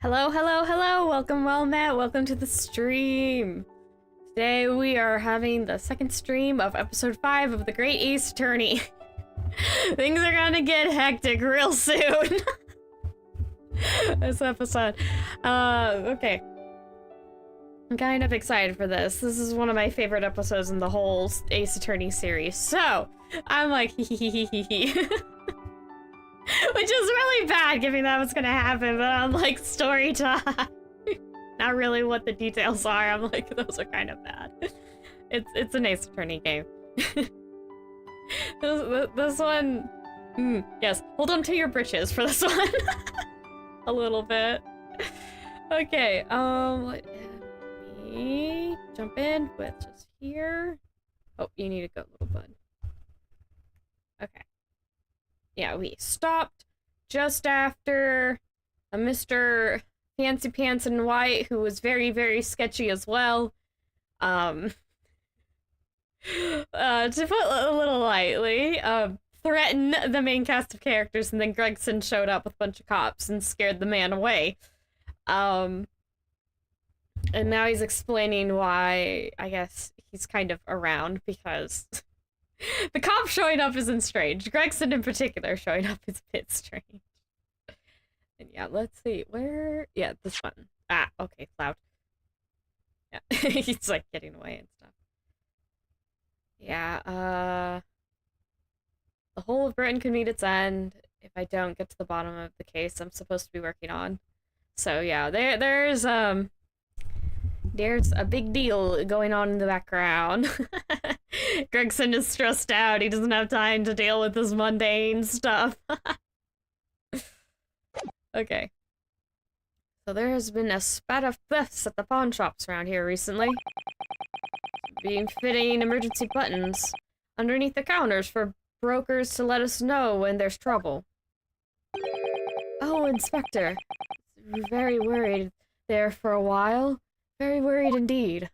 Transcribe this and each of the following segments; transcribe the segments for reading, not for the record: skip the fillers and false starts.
Hello, hello, hello! Welcome, well met. Welcome to the stream. Today we are having the second stream of episode 5 of The Great Ace Attorney. Things are gonna get hectic real soon. This episode. Okay. I'm kind of excited for this. This is one of my favorite episodes in the whole Ace Attorney series. So, I'm like, hee hee hee hee hee. Which is really bad, given that what's gonna happen, but I'm like, story time. Not really what the details are. I'm like, those are kind of bad. It's an Ace Attorney game. This one... yes, hold on to your britches for this one. A little bit. Okay, let me jump in with just here. Oh, you need to go, little bud. Okay. Yeah, we stopped just after a Mr. Fancy Pants in White, who was very, very sketchy as well. To put a little lightly, threatened the main cast of characters, and then Gregson showed up with a bunch of cops and scared the man away. And now he's explaining why, I guess, he's kind of around, because... the cop showing up isn't strange. Gregson in particular showing up is a bit strange. And yeah, let's see. Where? Yeah, this one. Ah, okay, loud. Yeah, he's like getting away and stuff. Yeah, the whole of Britain could meet its end if I don't get to the bottom of the case I'm supposed to be working on. So yeah, there's a big deal going on in the background. Gregson is stressed out. He doesn't have time to deal with this mundane stuff. Okay. So there has been a spat of thefts at the pawn shops around here recently. Being fitting emergency buttons underneath the counters for brokers to let us know when there's trouble. Oh, Inspector. Very worried there for a while. Very worried indeed.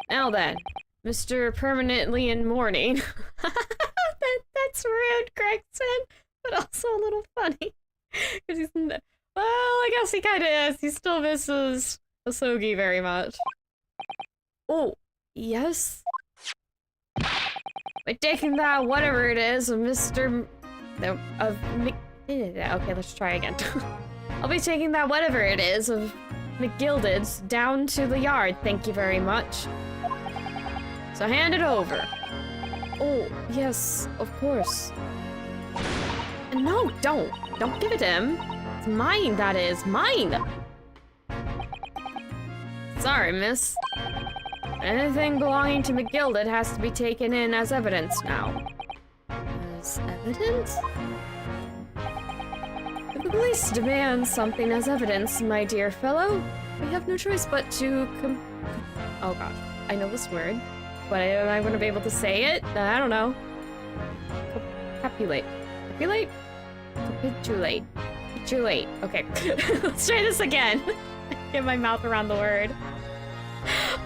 Now then, Mr. Permanently in Mourning. That's rude, Gregson, but also a little funny. Because he's... well, I guess he kind of is. He still misses Asogi very much. Oh, yes? By taking that, whatever it is, of Mr... okay, let's try again. I'll be taking that, whatever it is, of McGilded's down to the yard, thank you very much. So hand it over. Oh, yes, of course. No, don't. Don't give it to him. It's mine, that is. Mine! Sorry, miss. Anything belonging to McGilded has to be taken in as evidence now. As evidence? If the police demand something as evidence, my dear fellow, we have no choice but to oh gosh, I know this word, but am I gonna be able to say it? I don't know. Capitulate. Capitulate? Capitulate. Capitulate. Okay. Let's try this again. Get my mouth around the word.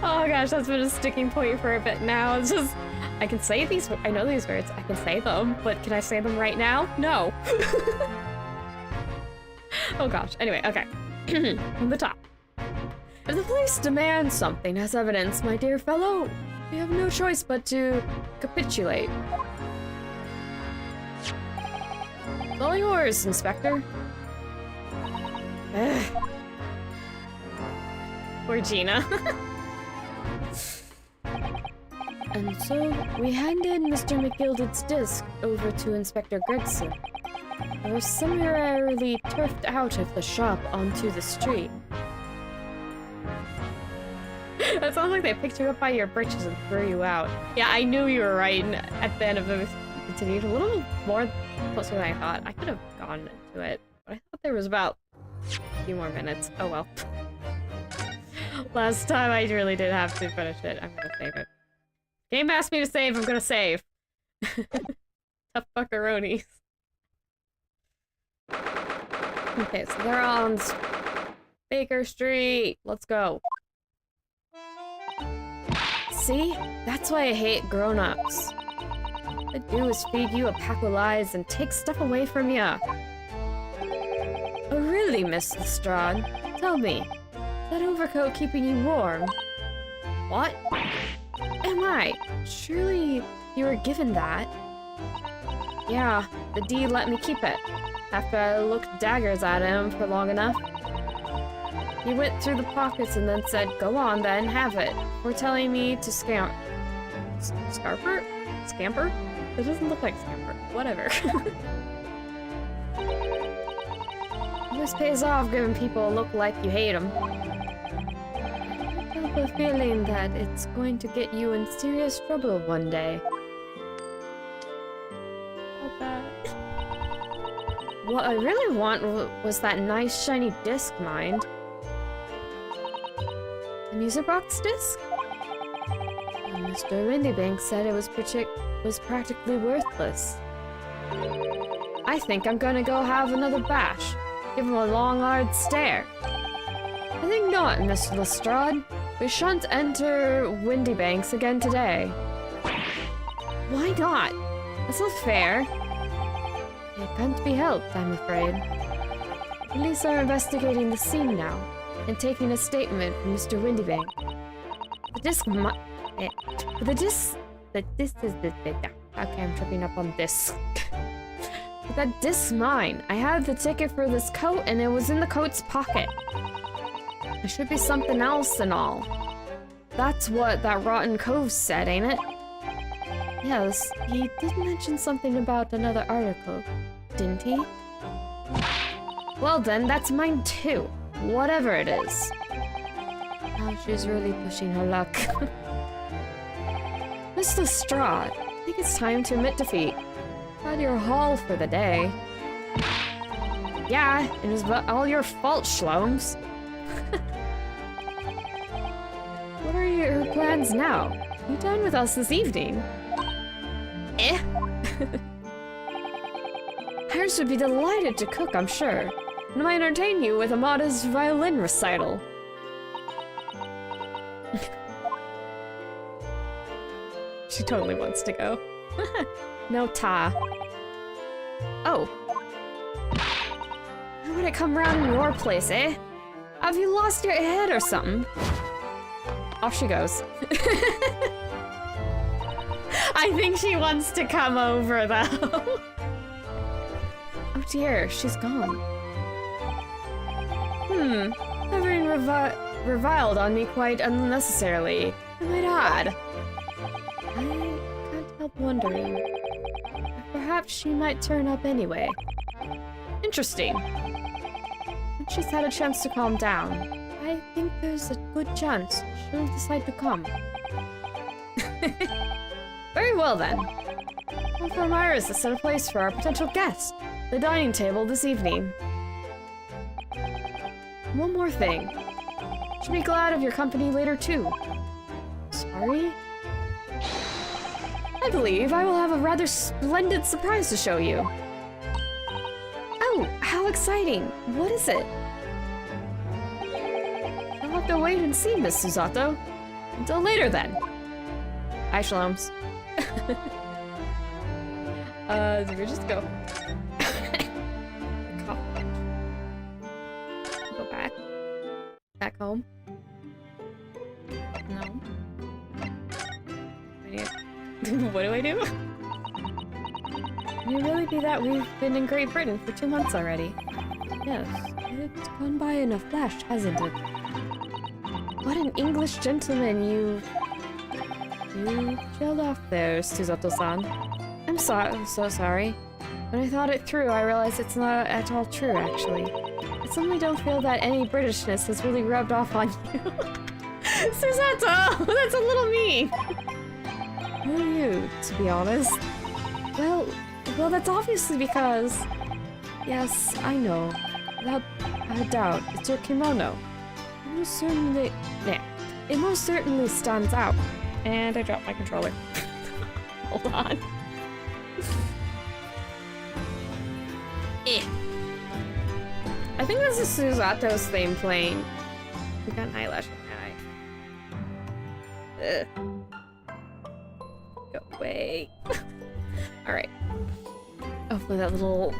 Oh gosh, that's been a sticking point for a bit now. It's just, I can say these, I know these words, I can say them, but can I say them right now? No. Oh gosh, anyway, okay. From the top. If the police demand something as evidence, my dear fellow, we have no choice but to capitulate. It's all yours, Inspector. Poor Gina. And so, we handed Mr. McGilded's disc over to Inspector Gregson. They were summarily turfed out of the shop onto the street. That sounds like they picked you up by your britches and threw you out. Yeah, I knew you were right, and at the end of it, continued a little more closer than I thought. I could have gone into it, but I thought there was about a few more minutes. Oh well. Last time I really did have to finish it. I'm gonna save it. Game asked me to save, I'm gonna save. Tough fuckaroonies. Okay, so they're on Baker Street. Let's go. See? That's why I hate grown-ups. All they do is feed you a pack of lies and take stuff away from ya. Oh, really? Really, Miss Lestrade? Tell me, is that overcoat keeping you warm? What? Am I? Surely you were given that. Yeah, the D let me keep it, after I looked daggers at him for long enough. He went through the pockets and then said, "Go on then, have it," for telling me to Scarper? Scamper? It doesn't look like Scamper. Whatever. This pays off giving people a look like you hate them. I have a feeling that it's going to get you in serious trouble one day. Not bad. What I really want was that nice shiny disc, mind. The music box disc? Mr. Windibank said it was practically worthless. I think I'm gonna go have another bash. Give him a long, hard stare. I think not, Mr. Lestrade. We shan't enter Windibanks again today. Why not? That's not fair. It can't be helped, I'm afraid. Police are investigating the scene now, and taking a statement from Mr. Windibank. The disc okay, I'm tripping up on this. But that disc's mine. I had the ticket for this coat, and it was in the coat's pocket. It should be something else and all. That's what that rotten cove said, ain't it? Yes, he did mention something about another article, didn't he? Well then, that's mine too. Whatever it is. Oh, she's really pushing her luck. Miss Lestrade, I think it's time to admit defeat. Had your haul for the day. Yeah, it was all your fault, Shlomes. What are your plans now? You dine with us this evening? Eh? Harris would be delighted to cook, I'm sure. And might entertain you with a modest violin recital. She totally wants to go. No ta. Oh. Why would I come round in your place, eh? Have you lost your head or something? Off she goes. I think she wants to come over, though. Oh dear, she's gone. Having reviled on me quite unnecessarily. Quite odd. I can't help wondering if perhaps she might turn up anyway. Interesting. When she's had a chance to calm down, I think there's a good chance she'll decide to come. Very well then. I'll inform Iris to set a place for our potential guest, the dining table this evening. One more thing. Should be glad of your company later too. Sorry? I believe I will have a rather splendid surprise to show you. Oh, how exciting! What is it? I'll have to wait and see, Miss Susato. Until later then. Hi, Shlomes. So we just go. Go back. Back home. No. What do I do? Can it really be that we've been in Great Britain for 2 months already? Yes, it's gone by in a flash, hasn't it? What an English gentleman you trailed off there, Susato-san. I'm so sorry. When I thought it through, I realized it's not at all true, actually. I suddenly don't feel that any Britishness has really rubbed off on you. Susato! That's a little mean! Who are you, to be honest? Well, that's obviously because... Yes, I know. Without a doubt, it's your kimono. It most certainly stands out. And I dropped my controller. Hold on. I think this is Susato's theme playing. We got an eyelash in my eye. Go away. Alright. Hopefully that little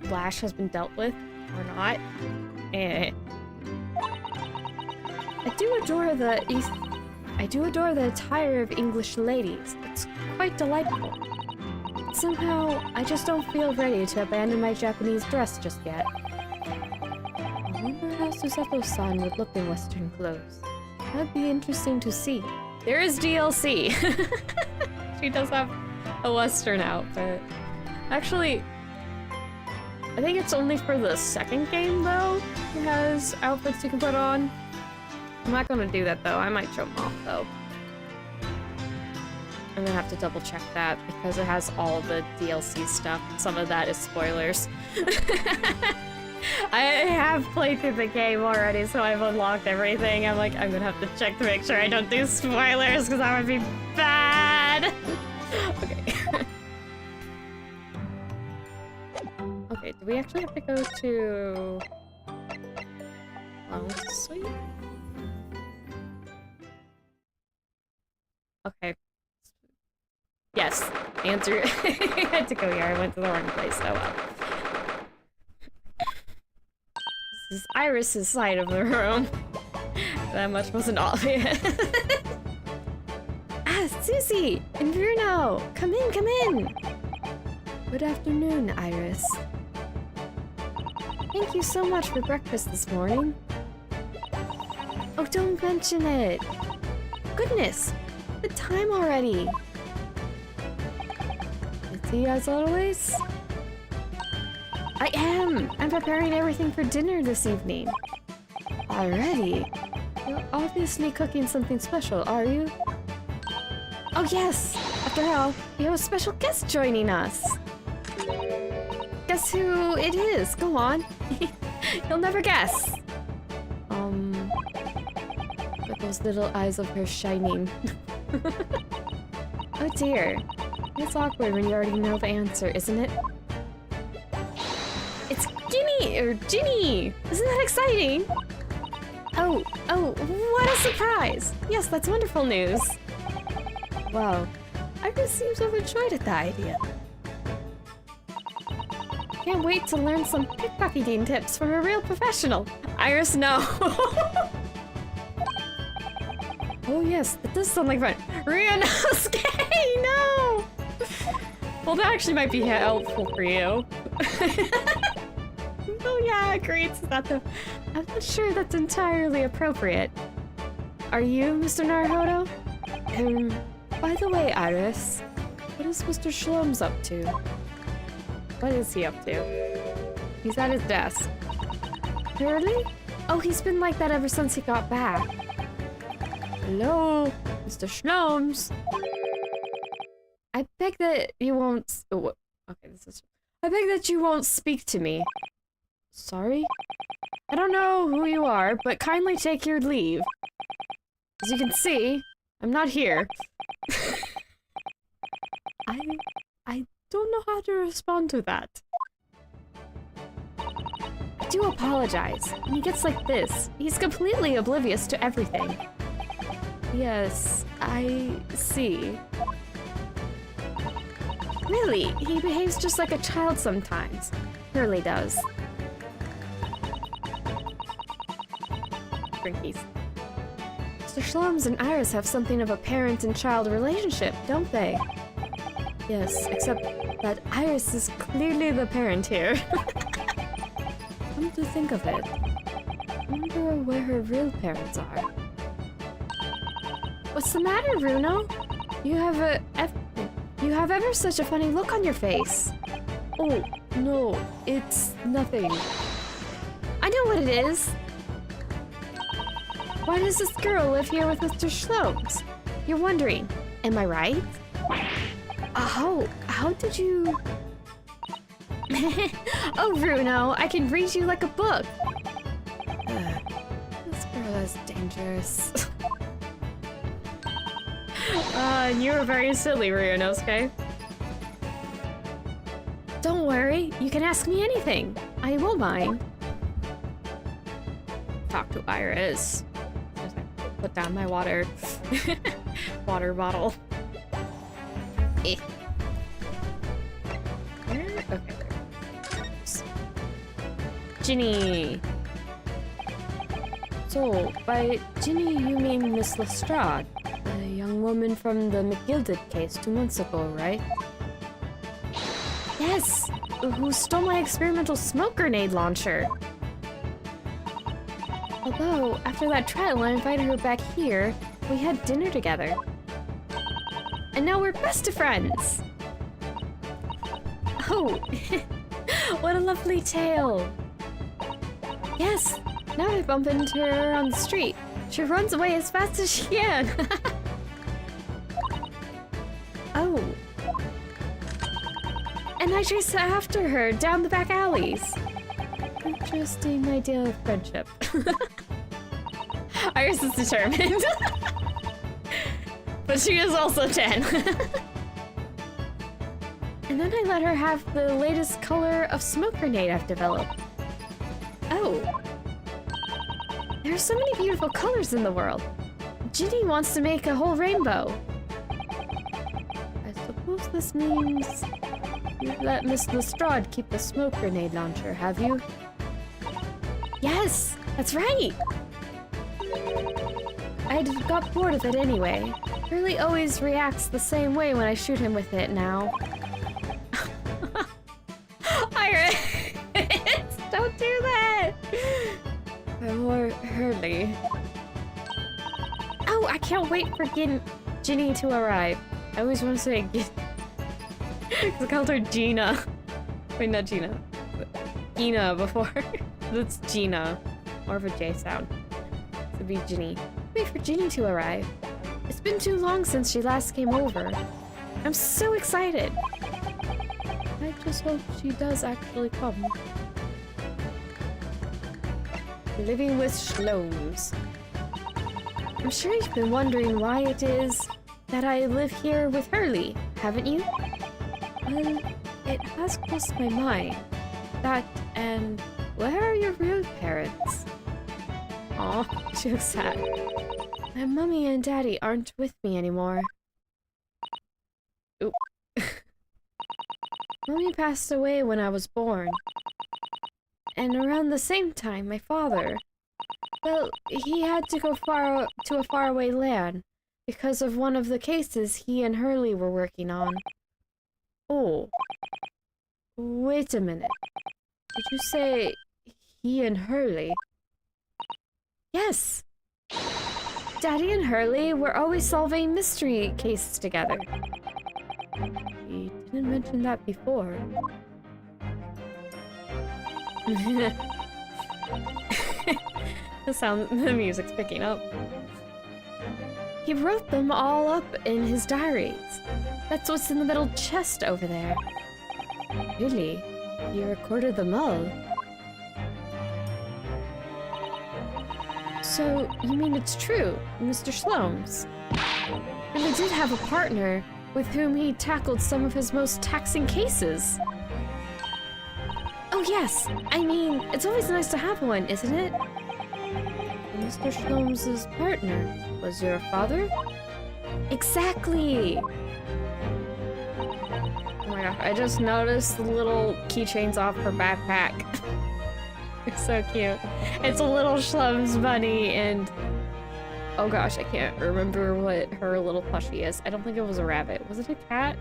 flash has been dealt with. Or not. Eh. I do adore the attire of English ladies. It's quite delightful. Somehow, I just don't feel ready to abandon my Japanese dress just yet. I wonder how Susato-san would look in Western clothes. That'd be interesting to see. There is DLC! She does have a Western outfit. Actually, I think it's only for the second game, though. It has outfits you can put on. I'm not gonna do that, though. I might show them off, though. I'm gonna have to double check that because it has all the DLC stuff. Some of that is spoilers. I have played through the game already, so I've unlocked everything. I'm like, I'm gonna have to check to make sure I don't do spoilers because that would be bad. Okay. Okay, do we actually have to go to... Oh, sweet. Okay. Yes. Answer. I had to go here. I went to the wrong place. Oh well. This is Iris's side of the room. That much wasn't obvious. Ah, Susie! And Bruno! Come in, come in! Good afternoon, Iris. Thank you so much for breakfast this morning. Oh, don't mention it! Goodness! The time already! Busy as always? I am! I'm preparing everything for dinner this evening. Already? You're obviously cooking something special, are you? Oh yes! After all, we have a special guest joining us! Guess who it is? Go on! You'll never guess! But those little eyes of hers shining. Oh dear. It's awkward when you already know the answer, isn't it? It's Ginny! Isn't that exciting? Oh, what a surprise! Yes, that's wonderful news. Wow, Iris seems to have enjoyed the idea. Can't wait to learn some pickpocketing tips from a real professional. Iris, no. Oh yes, that does sound like fun. Ryunosuke, no! Well, that actually might be helpful for you. Oh yeah, agreed. I'm not sure that's entirely appropriate. Are you Mr. Naruhodo? By the way, Iris, what is Mr. Shlom's up to? What is he up to? He's at his desk. Really? Oh, he's been like that ever since he got back. Hello, Mr. Schnoms. I beg that you won't... Oh, okay, this is... I beg that you won't speak to me. Sorry? I don't know who you are, but kindly take your leave. As you can see, I'm not here. I don't know how to respond to that. I do apologize. When he gets like this, he's completely oblivious to everything. Yes, I see. Really, he behaves just like a child sometimes. Really does. Drinkies. Mr. Schloms and Iris have something of a parent and child relationship, don't they? Yes, except that Iris is clearly the parent here. Come to think of it, I wonder where her real parents are. What's the matter, Bruno? You have ever such a funny look on your face. Oh, no, it's nothing. I know what it is. Why does this girl live here with Mr. Schloms? You're wondering, am I right? How did you... Oh, Bruno, I can read you like a book. This girl is dangerous. You were very silly, Ryunosuke. Don't worry, you can ask me anything. I won't mind. Talk to Iris. Put down my water bottle. Eh. Okay. Ginny. So, by Ginny you mean Miss Lestrade, the young woman from the McGilded case 2 months ago, right? Yes! Who stole my experimental smoke grenade launcher. Although, after that trial, I invited her back here. We had dinner together. And now we're best of friends! Oh, what a lovely tale! Yes, now I bump into her on the street. She runs away as fast as she can. Oh. And I chase after her down the back alleys. Interesting idea of friendship. Iris is determined. But she is also 10. And then I let her have the latest color of smoke grenade I've developed. Oh. There are so many beautiful colors in the world. Ginny wants to make a whole rainbow. I suppose this means you've let Miss Lestrade keep the smoke grenade launcher, have you? Yes, that's right! I got bored of it anyway. Hurley always reacts the same way when I shoot him with it now. Iris! Don't do that! Or Hurley. Oh, I can't wait for Ginny to arrive. I always want to say I called her Gina. Wait, not Gina. Gina before. That's Gina. More of a J sound. It would be Ginny. Wait for Ginny to arrive. It's been too long since she last came over. I'm so excited. I just hope she does actually come. Living with Shlomes. I'm sure you've been wondering why it is that I live here with Hurley, haven't you? Well, it has crossed my mind. That and where are your real parents? Aw, she looks sad. My mommy and daddy aren't with me anymore. Oop. Mommy passed away when I was born. And around the same time, my father, well, he had to go to a faraway land because of one of the cases he and Hurley were working on. Oh. Wait a minute. Did you say he and Hurley? Yes! Daddy and Hurley were always solving mystery cases together. He didn't mention that before. The music's picking up. He wrote them all up in his diaries. That's what's in the middle chest over there. Really? He recorded them all? So, you mean it's true, Mr. Shlomes? Really did have a partner with whom he tackled some of his most taxing cases. Oh yes, I mean, it's always nice to have one, isn't it? Mr. Shlomes' partner was your father? Exactly! Oh my gosh, I just noticed the little keychains off her backpack. It's so cute. It's a little Shlomes bunny and... oh gosh, I can't remember what her little plushie is. I don't think it was a rabbit. Was it a cat?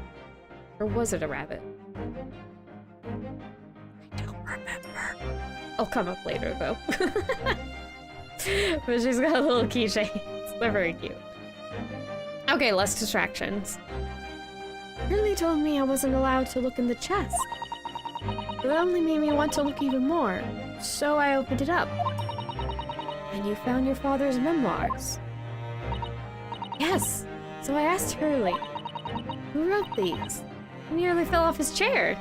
Or was it a rabbit? I don't remember. I'll come up later though. But she's got little keychains. They're very cute. Okay, less distractions. Hurley told me I wasn't allowed to look in the chest. That only made me want to look even more. So I opened it up. And you found your father's memoirs. Yes. So I asked Hurley, who wrote these? He nearly fell off his chair.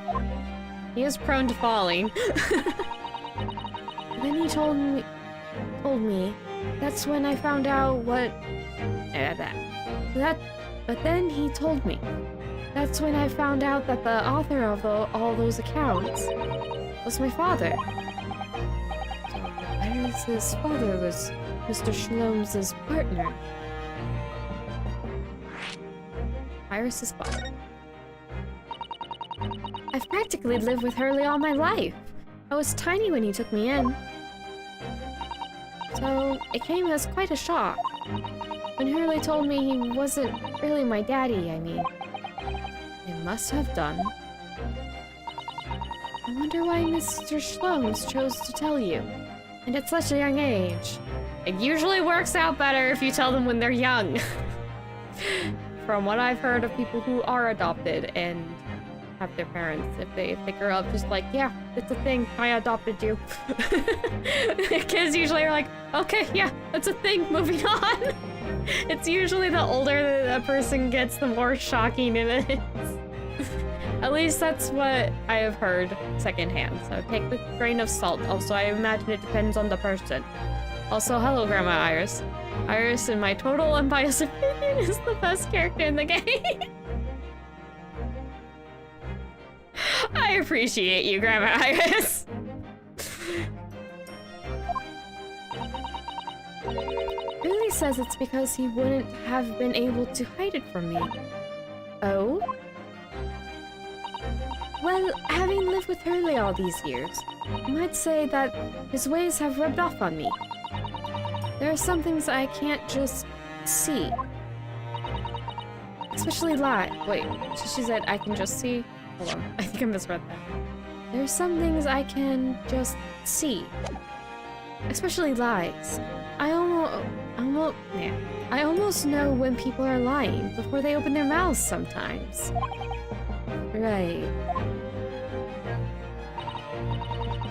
He is prone to falling. Then he told me that's when I found out what but then he told me that's when I found out that the author of all those accounts was my father. So Iris' father was Mr. Shlomes' partner. Iris' father. I've practically lived with Hurley all my life. I was tiny when he took me in. So, it came as quite a shock. When Hurley told me he wasn't really my daddy, I mean. It must have done. I wonder why Mr. Schlomes chose to tell you. And at such a young age. It usually works out better if you tell them when they're young. From what I've heard of people who are adopted and have their parents, if they grow up just like, yeah, it's a thing, I adopted you. Kids usually are like, okay, yeah, it's a thing, moving on. It's usually the older a person gets, the more shocking it is. At least that's what I have heard secondhand, so take with a grain of salt. Also, I imagine it depends on the person. Also, hello, Grandma Iris. Iris, in my total unbiased opinion, is the best character in the game. I appreciate you, Grandma Iris. Really says it's because he wouldn't have been able to hide it from me. Oh? Well, having lived with Hurley all these years, I might say that his ways have rubbed off on me. There are some things I can't just see. Especially wait, she said I can just see? Hold on, I think I misread that. There are some things I can just see. Especially lies. I almost know when people are lying before they open their mouths sometimes. Right.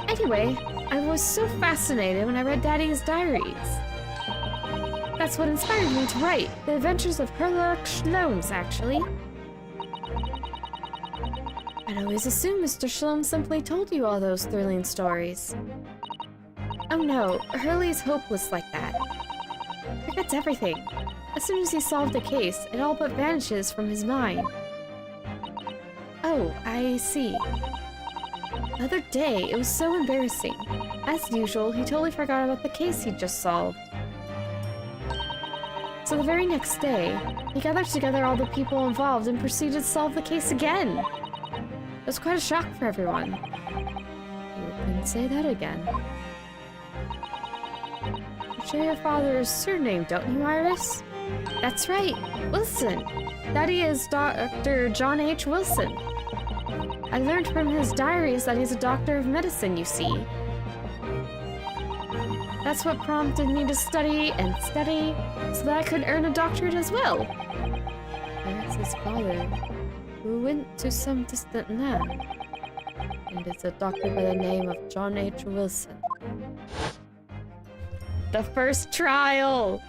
Anyway, I was so fascinated when I read Daddy's diaries. That's what inspired me to write The Adventures of Herlock Schlomes, actually. I'd always assumed Mr. Schlomes simply told you all those thrilling stories. Oh no, Hurley's hopeless like that. Forgets everything. As soon as he solved a case, it all but vanishes from his mind. Oh, I see. The other day, it was so embarrassing. As usual, he totally forgot about the case he'd just solved. So the very next day, he gathered together all the people involved and proceeded to solve the case again. It was quite a shock for everyone. You couldn't say that again. You share your father's surname, don't you, Iris? That's right, Wilson. Daddy is Dr. John H. Wilson. I learned from his diaries that he's a doctor of medicine, you see. That's what prompted me to study and study, so that I could earn a doctorate as well. That's his father, who went to some distant land, and is a doctor by the name of John H. Wilson. The first trial!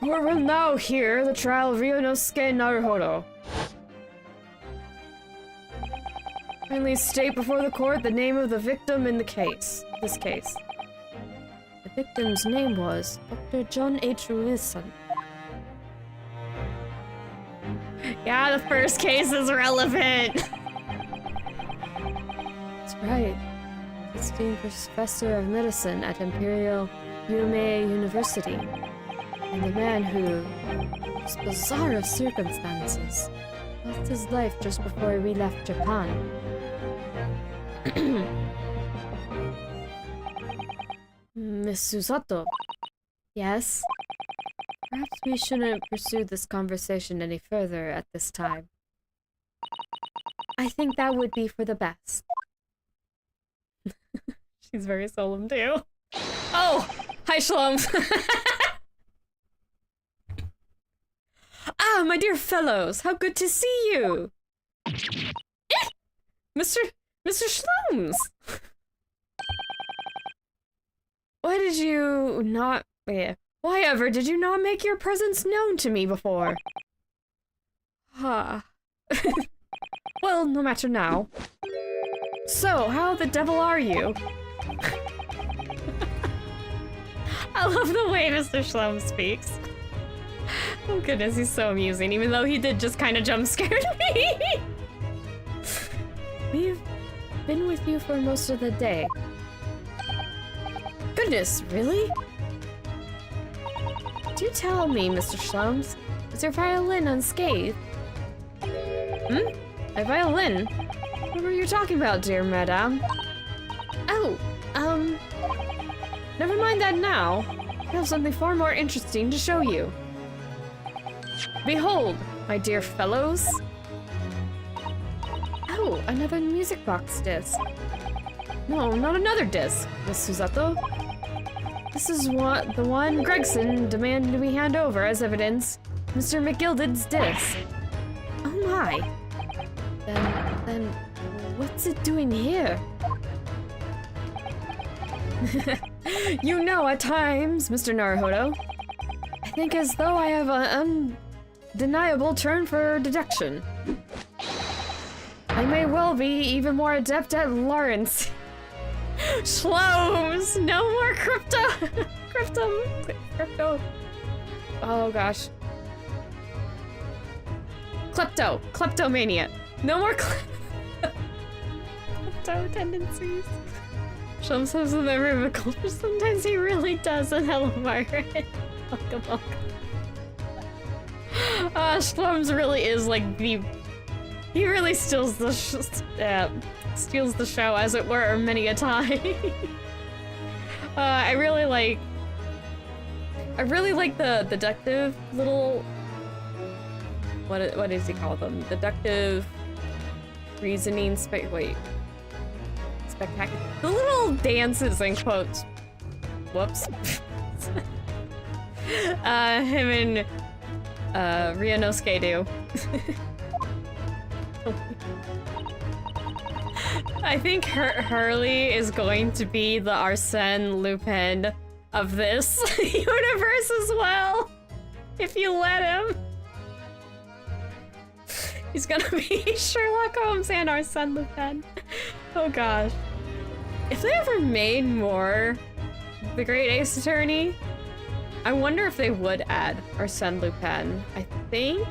We will now hear the trial of Ryunosuke Naruhodo. Kindly state before the court the name of the victim in this case. The victim's name was Dr. John H. Wilson. Yeah, the first case is relevant. That's right. Esteemed professor of medicine at Imperial Yume University. And the man who, was bizarre of circumstances, lost his life just before we left Japan. Miss Susato. Yes? Perhaps we shouldn't pursue this conversation any further at this time. I think that would be for the best. She's very solemn too. Oh! Hi, Shlomes! Ah, my dear fellows, how good to see you! Mr. Shlomes! Why did you not... Why ever did you not make your presence known to me before? Well, no matter now. So, how the devil are you? I love the way Mr. Shlomes speaks. Oh goodness, he's so amusing, even though he did just kind of jump scared me. We've been with you for most of the day. Goodness, really? Do tell me, Mr. Shlomes, is your violin unscathed? Hmm? A violin? What were you talking about, dear madame? Oh, never mind that now. I have something far more interesting to show you. Behold, my dear fellows. Oh, another music box disc. No, not another disc, Miss Susato. This is the one Gregson demanded we hand over as evidence. Mr. McGilded's disc. Oh my. Then, what's it doing here? You know, at times, Mr. Naruhodo, I think as though I have an undeniable turn for deduction. I may well be even more adept at Lawrence. Shlomes! No more crypto! Crypto. Oh gosh. Kleptomania. No more klepto tendencies. Shlomes says in the room of culture, sometimes he really does, and hello Margaret. Welcome. Shlomes really is like the... He really steals the show, as it were, many a time. I really like the deductive little... What does he call them? Deductive reasoning spectacular. The little dances and quotes. Whoops. Him and Ryunosuke do. I think Hurley is going to be the Arsène Lupin of this universe as well, if you let him. He's gonna be Sherlock Holmes and Arsène Lupin. Oh gosh. If they ever made more The Great Ace Attorney, I wonder if they would add Arsène Lupin. I think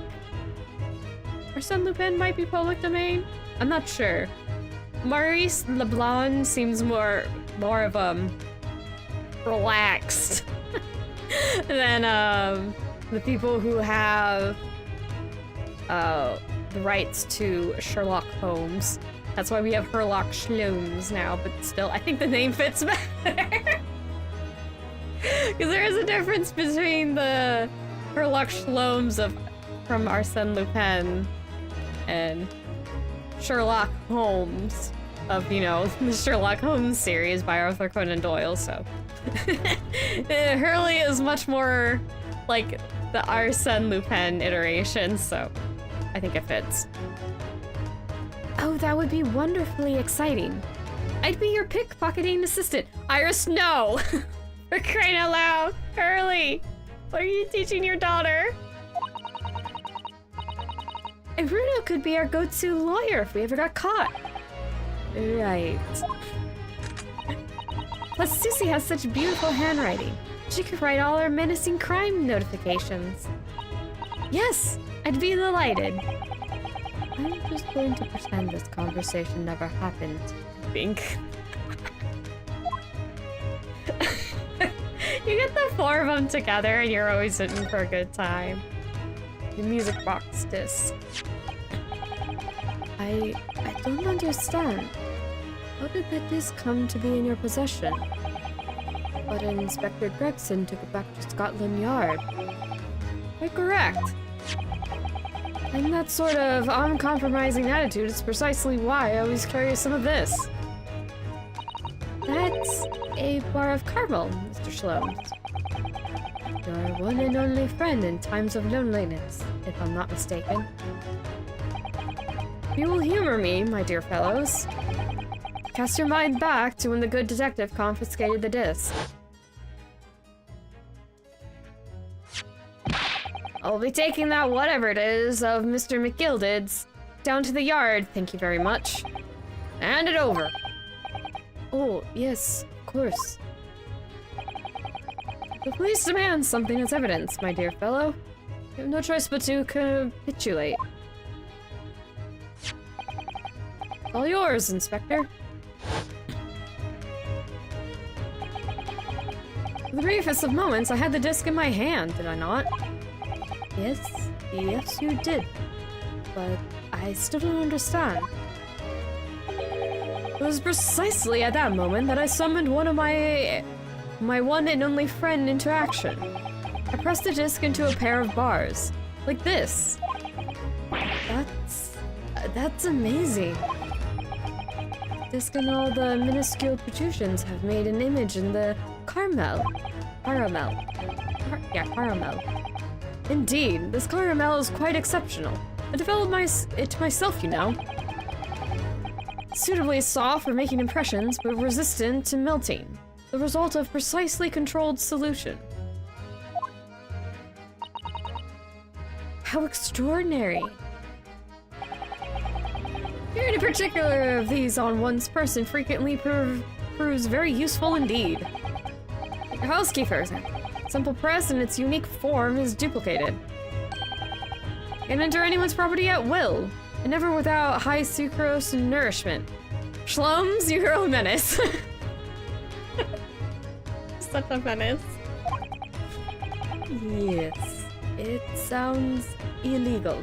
Arsène Lupin might be public domain. I'm not sure. Maurice LeBlanc seems more of relaxed than the people who have the rights to Sherlock Holmes. That's why we have Herlock Sholmes now, but still, I think the name fits better. Because there is a difference between the Herlock Sholmes from Arsène Lupin and Sherlock Holmes of, you know, the Sherlock Holmes series by Arthur Conan Doyle, so. Hurley is much more like the Arsène Lupin iteration, so I think it fits. Oh, that would be wonderfully exciting. I'd be your pickpocketing assistant. Iris, no! For crying out loud! Hurley! What are you teaching your daughter? And Bruno could be our go-to lawyer if we ever got caught. Right. Plus, Susie has such beautiful handwriting. She could write all our menacing crime notifications. Yes, I'd be delighted. I'm just going to pretend this conversation never happened, I think. You get the four of them together and you're always in for a good time. The music box disc. I don't understand. How did that disc come to be in your possession? But Inspector Gregson took it back to Scotland Yard. Quite correct. And that sort of uncompromising attitude is precisely why I always carry some of this. That's a bar of caramel, Mr. Shlomes. Your one and only friend in times of loneliness, if I'm not mistaken. You will humor me, my dear fellows. Cast your mind back to when the good detective confiscated the disc. I'll be taking that whatever it is of Mr. McGilded's down to the yard, thank you very much. Hand it over. Oh, yes, of course. The police demand something as evidence, my dear fellow. You have no choice but to capitulate. All yours, Inspector. For the briefest of moments, I had the disc in my hand, did I not? Yes, you did. But I still don't understand. It was precisely at that moment that I summoned one of my one and only friend into action. I pressed the disc into a pair of bars, like this. That's amazing. The disc and all the minuscule protrusions have made an image in the caramel. Indeed, this caramel is quite exceptional. I developed it myself, you know. Suitably soft for making impressions, but resistant to melting. The result of precisely controlled solution. How extraordinary. Hearing in particular of these on one's person frequently proves very useful indeed. Your housekeeper, simple press in its unique form is duplicated. Can enter anyone's property at will, and never without high sucrose nourishment. Shlums, you're a menace. Such a menace. Yes, it sounds illegal.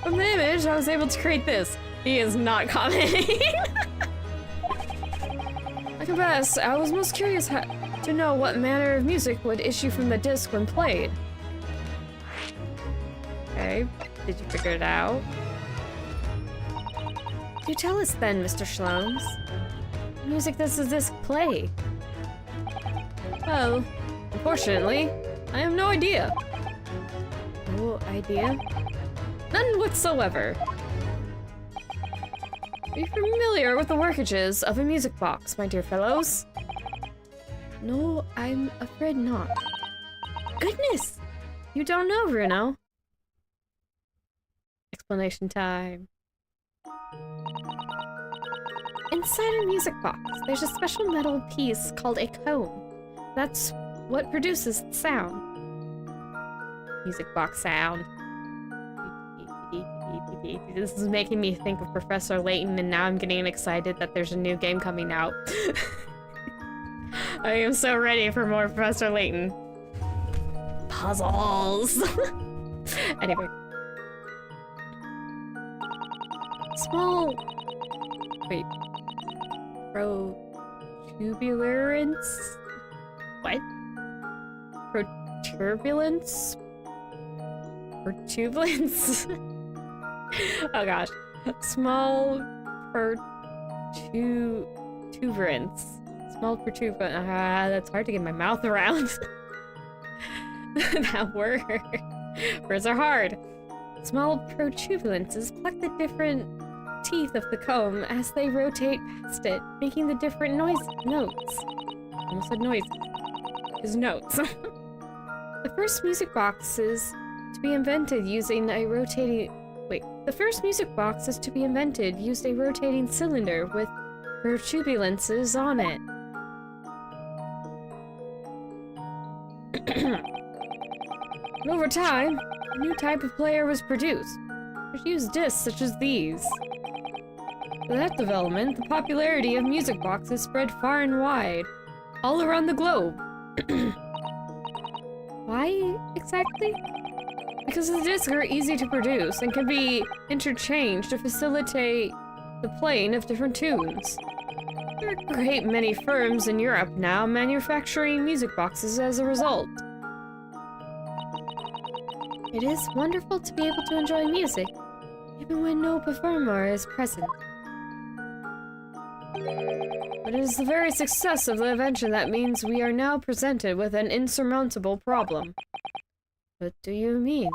From the image, I was able to create this. He is not commenting. I confess, I was most curious to know what manner of music would issue from the disc when played. Okay, did you figure it out? Do tell us then, Mr. Shlomes. What music does the disc play? Well, unfortunately, I have no idea. No idea? None whatsoever. Are you familiar with the workages of a music box, my dear fellows? No, I'm afraid not. Goodness! You don't know, Bruno. Explanation time. Inside a music box, there's a special metal piece called a comb. That's what produces the sound. Music box sound. This is making me think of Professor Layton, and now I'm getting excited that there's a new game coming out. I am so ready for more Professor Layton. Puzzles! Anyway. Small... Wait. Protuberance? What? Protuberance? Protuberance? Oh gosh. Small protuberance. Small protuberance. That's hard to get my mouth around. That word. Words are hard. Small protuberances pluck the different teeth of the comb as they rotate past it, making the different notes. Almost said noise. Is notes. The first music boxes to be invented using a rotating... The first music boxes to be invented used a rotating cylinder with protuberances on it. And over time, a new type of player was produced, which used discs such as these. With that development, the popularity of music boxes spread far and wide, all around the globe. Why exactly? Because the discs are easy to produce and can be interchanged to facilitate the playing of different tunes. There are a great many firms in Europe now manufacturing music boxes as a result. It is wonderful to be able to enjoy music, even when no performer is present. But it is the very success of the invention that means we are now presented with an insurmountable problem. What do you mean?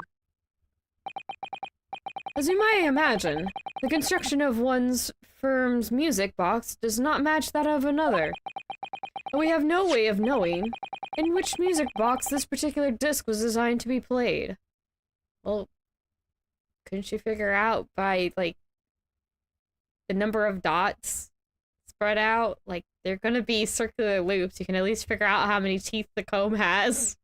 As you might imagine, the construction of one's firm's music box does not match that of another. And we have no way of knowing in which music box this particular disc was designed to be played. Well, couldn't you figure out by, like, the number of dots spread out? Like, they're gonna be circular loops. You can at least figure out how many teeth the comb has.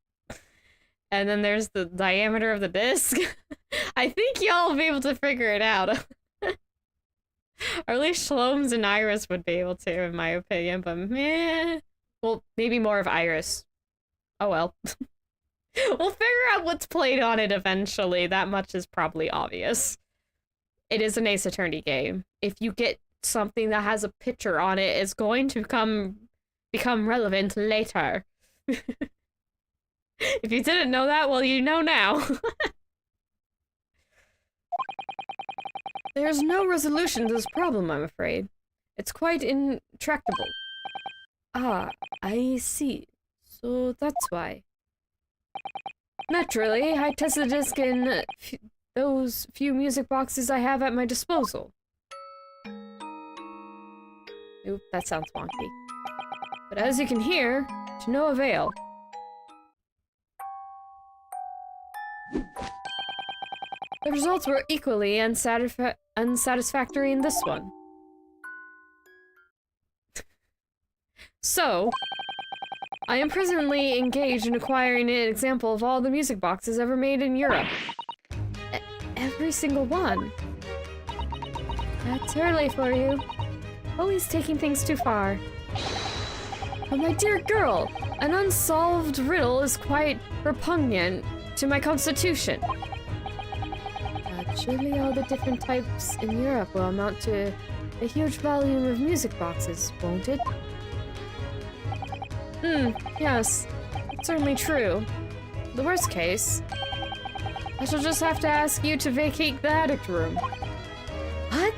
And then there's the diameter of the disc. I think y'all will be able to figure it out. Or at least Shlomes and Iris would be able to, in my opinion, but meh. Well, maybe more of Iris. Oh well. We'll figure out what's played on it eventually. That much is probably obvious. It is an Ace Attorney game. If you get something that has a picture on it is going to become relevant later. If you didn't know that, well, you know now. There's no resolution to this problem, I'm afraid. It's quite intractable. Ah, I see. So that's why. Naturally, I tested the disc in those few music boxes I have at my disposal. Oop, that sounds wonky. But as you can hear, to no avail. The results were equally unsatisfactory in this one. So, I am presently engaged in acquiring an example of all the music boxes ever made in Europe. Every single one. That's early for you. Always taking things too far. But my dear girl, an unsolved riddle is quite repugnant to my constitution. Surely all the different types in Europe will amount to a huge volume of music boxes, won't it? Yes, it's certainly true. The worst case, I shall just have to ask you to vacate the attic room. What?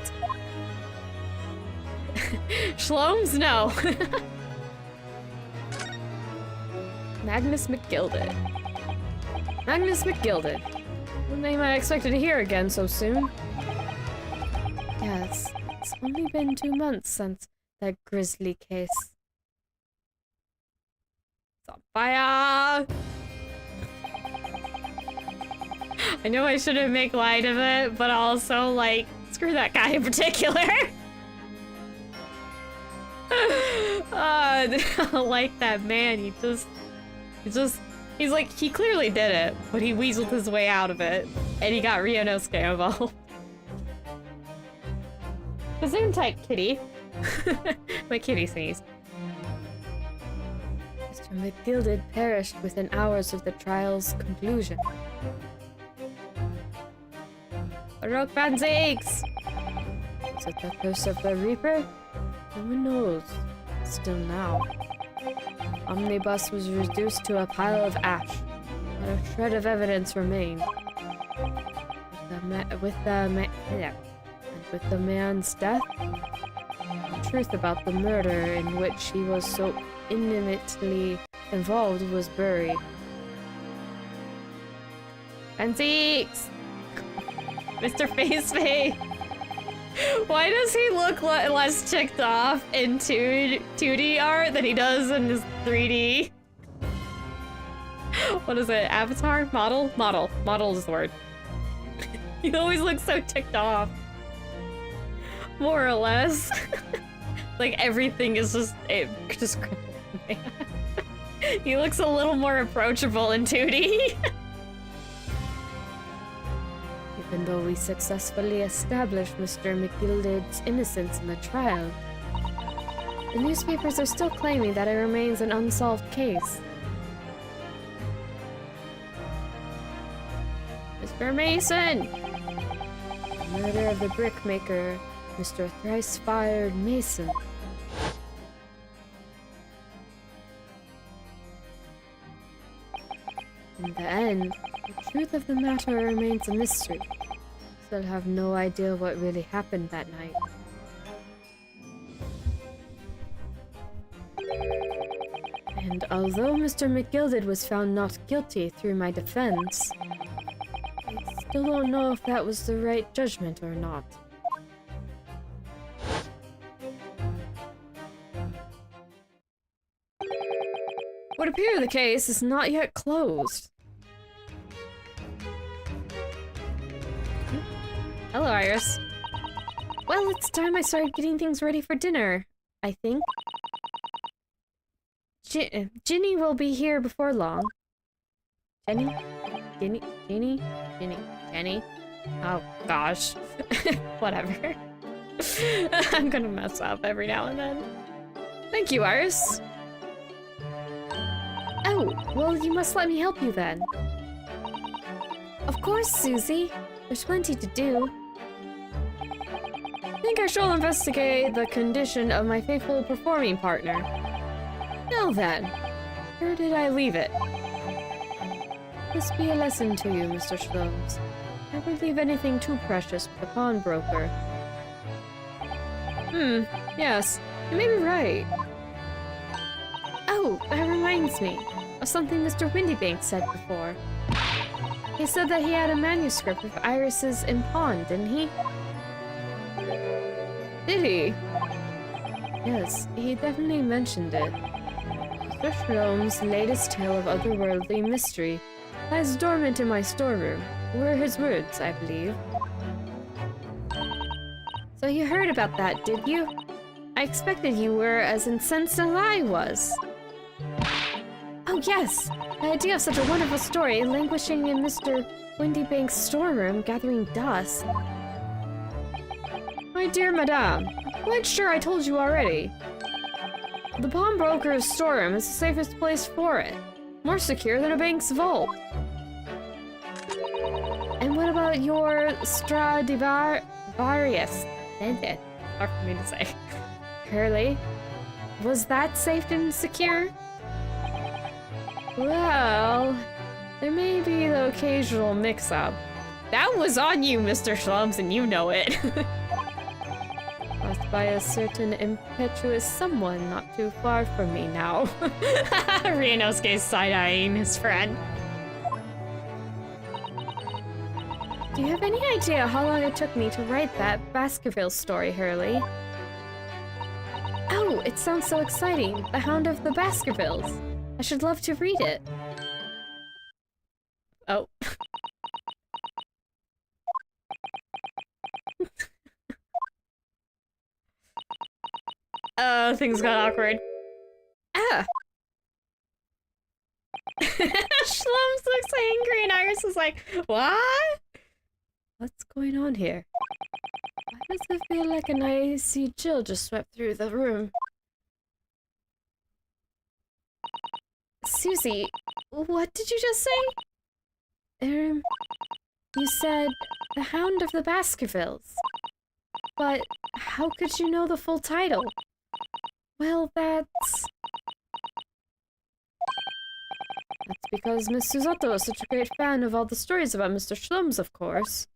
Shlomes? No. Magnus McGilded. Magnus McGilded. The name I expected to hear again so soon. Yes, it's only been 2 months since that grisly case. It's on fire! I know I shouldn't make light of it, but also, like, screw that guy in particular. I don't like that man. He's like, he clearly did it, but he weaseled his way out of it, and he got Rionosuke involved. Gesundheit, kitty. My kitty sneezed. Mr. McGilded perished within hours of the trial's conclusion. Baroque Banzakes! Was it the curse of the Reaper? No one knows. Still now. Omnibus was reduced to a pile of ash. Not a shred of evidence remained. With the man's death, the truth about the murder in which he was so intimately involved was buried. Antiques! Mr. Face. Why does he look less ticked off in 2D art than he does in his 3D? What is it? Avatar? Model? Model is the word. He always looks so ticked off. More or less. Like everything is just He looks a little more approachable in 2D. Even though we successfully established Mr. McGilded's innocence in the trial, the newspapers are still claiming that it remains an unsolved case. Mr. Mason! The murder of the brickmaker, Mr. Thrice-Fired Mason. In the end, the truth of the matter remains a mystery. Still have no idea what really happened that night. And although Mr. McGilded was found not guilty through my defense, I still don't know if that was the right judgment or not. What appears the case is not yet closed. Hello, Iris. Well, it's time I started getting things ready for dinner, I think. Ginny will be here before long. Jenny? Jenny? Oh, gosh. Whatever. I'm gonna mess up every now and then. Thank you, Iris. Oh, well, you must let me help you then. Of course, Susie. There's plenty to do. I think think I shall investigate the condition of my faithful performing partner. Now then, where did I leave it? This be a lesson to you, Mr. Sholmes. Never leave anything too precious with a pawnbroker. Yes, you may be right. Oh, that reminds me of something Mr. Windibank said before. He said that he had a manuscript of Iris's in pawn, didn't he? Did he? Yes, he definitely mentioned it. Mr. Sholmes' latest tale of otherworldly mystery lies dormant in my storeroom, were his words, I believe. So you heard about that, did you? I expected you were as incensed as I was. Oh yes! The idea of such a wonderful story languishing in Mr. Windibank's storeroom gathering dust. My dear madame, I'm quite sure I told you already. The pawnbroker's storeroom is the safest place for it. More secure than a bank's vault. And what about your Stradivarius? Hard for me to say. Hurley, was that safe and secure? Well, there may be the occasional mix-up. That was on you, Mr. Sholmes, and you know it. Caused by a certain impetuous someone not too far from me now. Ryunosuke's side-eyeing his friend. Do you have any idea how long it took me to write that Baskerville story, Hurley? Oh, it sounds so exciting. The Hound of the Baskervilles. I should love to read it. Oh. Things got awkward. Ah! Shlums looks angry and Iris is like, what? What's going on here? Why does it feel like an icy chill just swept through the room? Susie, what did you just say? You said the Hound of the Baskervilles. But how could you know the full title? Well, that's because Miss Susato is such a great fan of all the stories about Mr. Shlums, of course.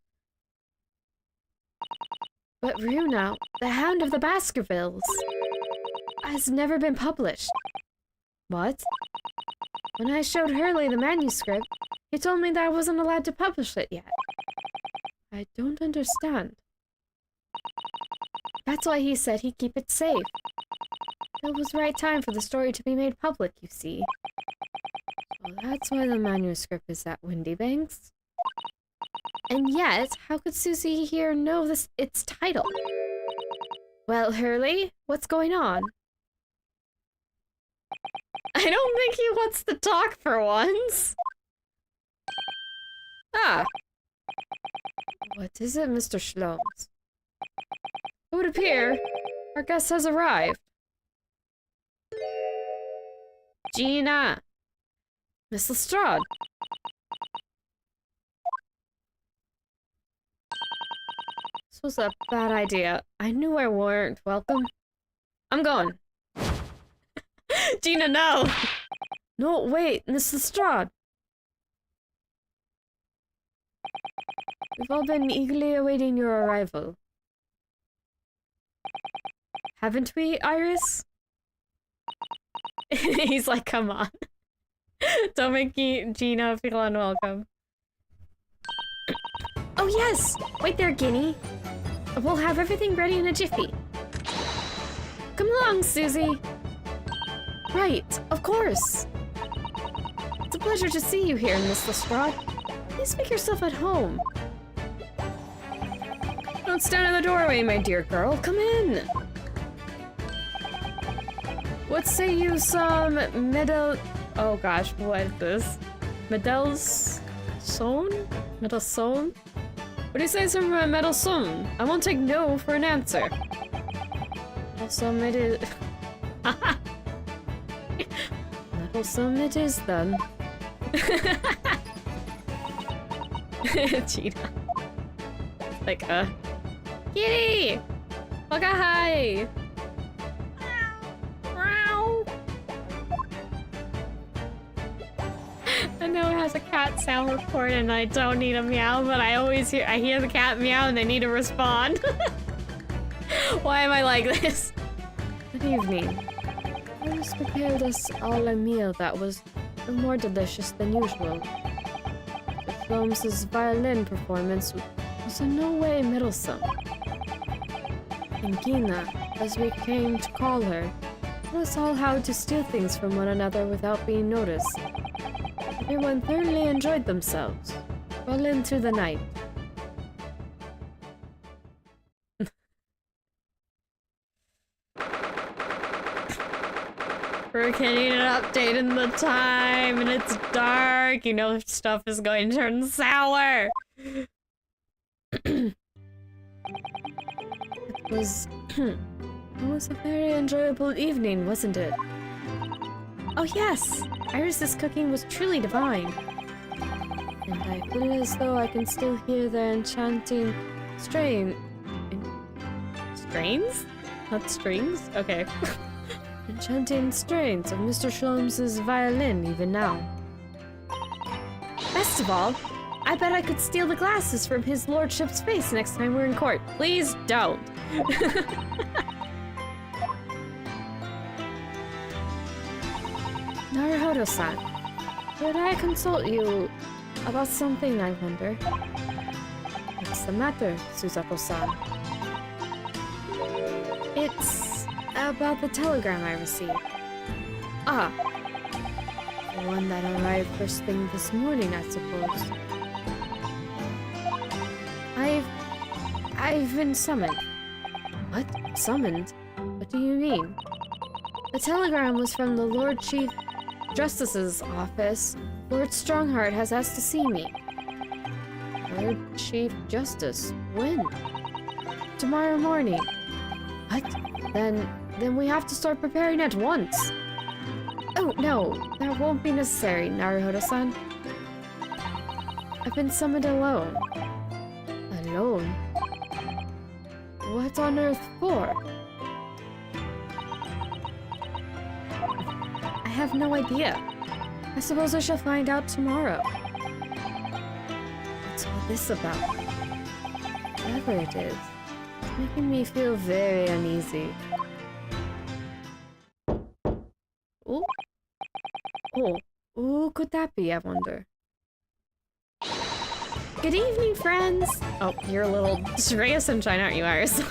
But Ryuna, the Hound of the Baskervilles, has never been published. What? When I showed Hurley the manuscript, he told me that I wasn't allowed to publish it yet. I don't understand. That's why he said he'd keep it safe. It was the right time for the story to be made public, you see. So that's why the manuscript is at Windibank's. And yet, how could Susie here know its title? Well, Hurley, what's going on? I don't think he wants to talk for once. Ah. What is it, Mr. Shlums? It would appear our guest has arrived. Gina! Miss Lestrade! This was a bad idea. I knew I weren't welcome. I'm going. Gina, no! No, wait, Miss Lestrade. We've all been eagerly awaiting your arrival. Haven't we, Iris? He's like, come on. Don't make Gina feel unwelcome. Oh yes! Wait there, Guinea. We'll have everything ready in a jiffy. Come along, Susie. Right, of course. It's a pleasure to see you here, Miss Lestrade. Please make yourself at home. Don't stand in the doorway, my dear girl. Come in. What say you some medal... Oh gosh, what is this? Medelson? Medelson? What do you say some Medelson? I won't take no for an answer. Also, it is... Medelson it is then. Gina. Like, Kitty! Okay, hi. Meow. I know it has a cat sound report and I don't need a meow, but I hear the cat meow and I need to respond. Why am I like this? Good evening. I was prepared us all a meal that was more delicious than usual. Holmes's violin performance was in no way meddlesome. And Gina, as we came to call her, taught us all how to steal things from one another without being noticed. Everyone thoroughly enjoyed themselves, well into the night. We're getting an update in the time, and it's dark. You know stuff is going to turn sour. It was a very enjoyable evening, wasn't it? Oh yes, Iris's cooking was truly divine. And I feel as though I can still hear the enchanting strains? Not strings? Okay. Enchanting strains of Mr. Sholmes's violin even now. Best of all, I bet I could steal the glasses from his lordship's face next time we're in court. Please don't. Naruhodo-san, could I consult you about something, I wonder? What's the matter, Suzato-san? It's about the telegram I received. Ah, the one that arrived first thing this morning, I suppose. I've been summoned. What? Summoned? What do you mean? The telegram was from the Lord Chief Justice's office. Lord Strongheart has asked to see me. Lord Chief Justice? When? Tomorrow morning. What? Then we have to start preparing at once. Oh, no. That won't be necessary, Naruhodo-san. I've been summoned alone. Alone? What on earth for? I have no idea. I suppose I shall find out tomorrow. What's all this about? Whatever it is, it's making me feel very uneasy. Ooh. Oh, who could that be, I wonder? Good evening, friends! Oh, you're a little ray of sunshine, aren't you, Iris?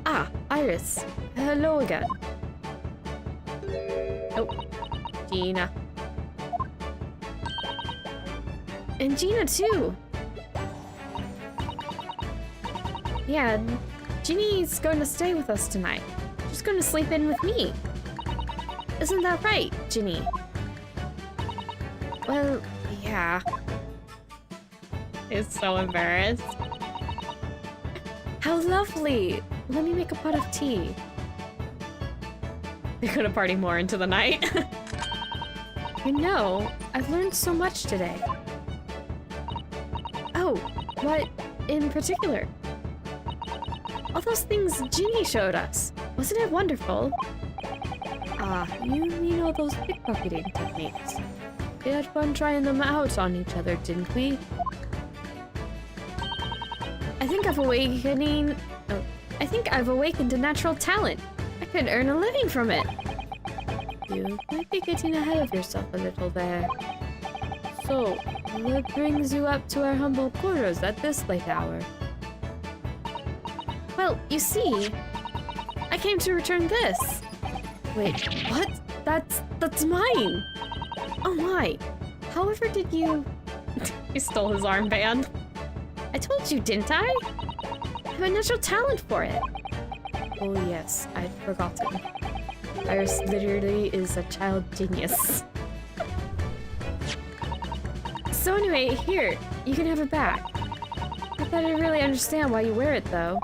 Ah, Iris. Hello again. Oh, Gina. And Gina, too! Yeah, Ginny's going to stay with us tonight. She's going to sleep in with me. Isn't that right, Ginny? Well, yeah. Is so embarrassed. How lovely! Let me make a pot of tea. They're gonna party more into the night. You know, I've learned so much today. Oh, what in particular? All those things Ginny showed us. Wasn't it wonderful? Ah, you mean all those pickpocketing techniques. We had fun trying them out on each other, didn't we? I think I've awakened a natural talent. I could earn a living from it. You might be getting ahead of yourself a little there. So, what brings you up to our humble quarters at this late hour? Well, you see, I came to return this. Wait, what? That's mine! Oh my! However did you... You stole his armband. I told you, didn't I? I have a natural talent for it. Oh yes, I'd forgotten. Iris literally is a child genius. So anyway, here, you can have it back. Not that I really understand why you wear it though.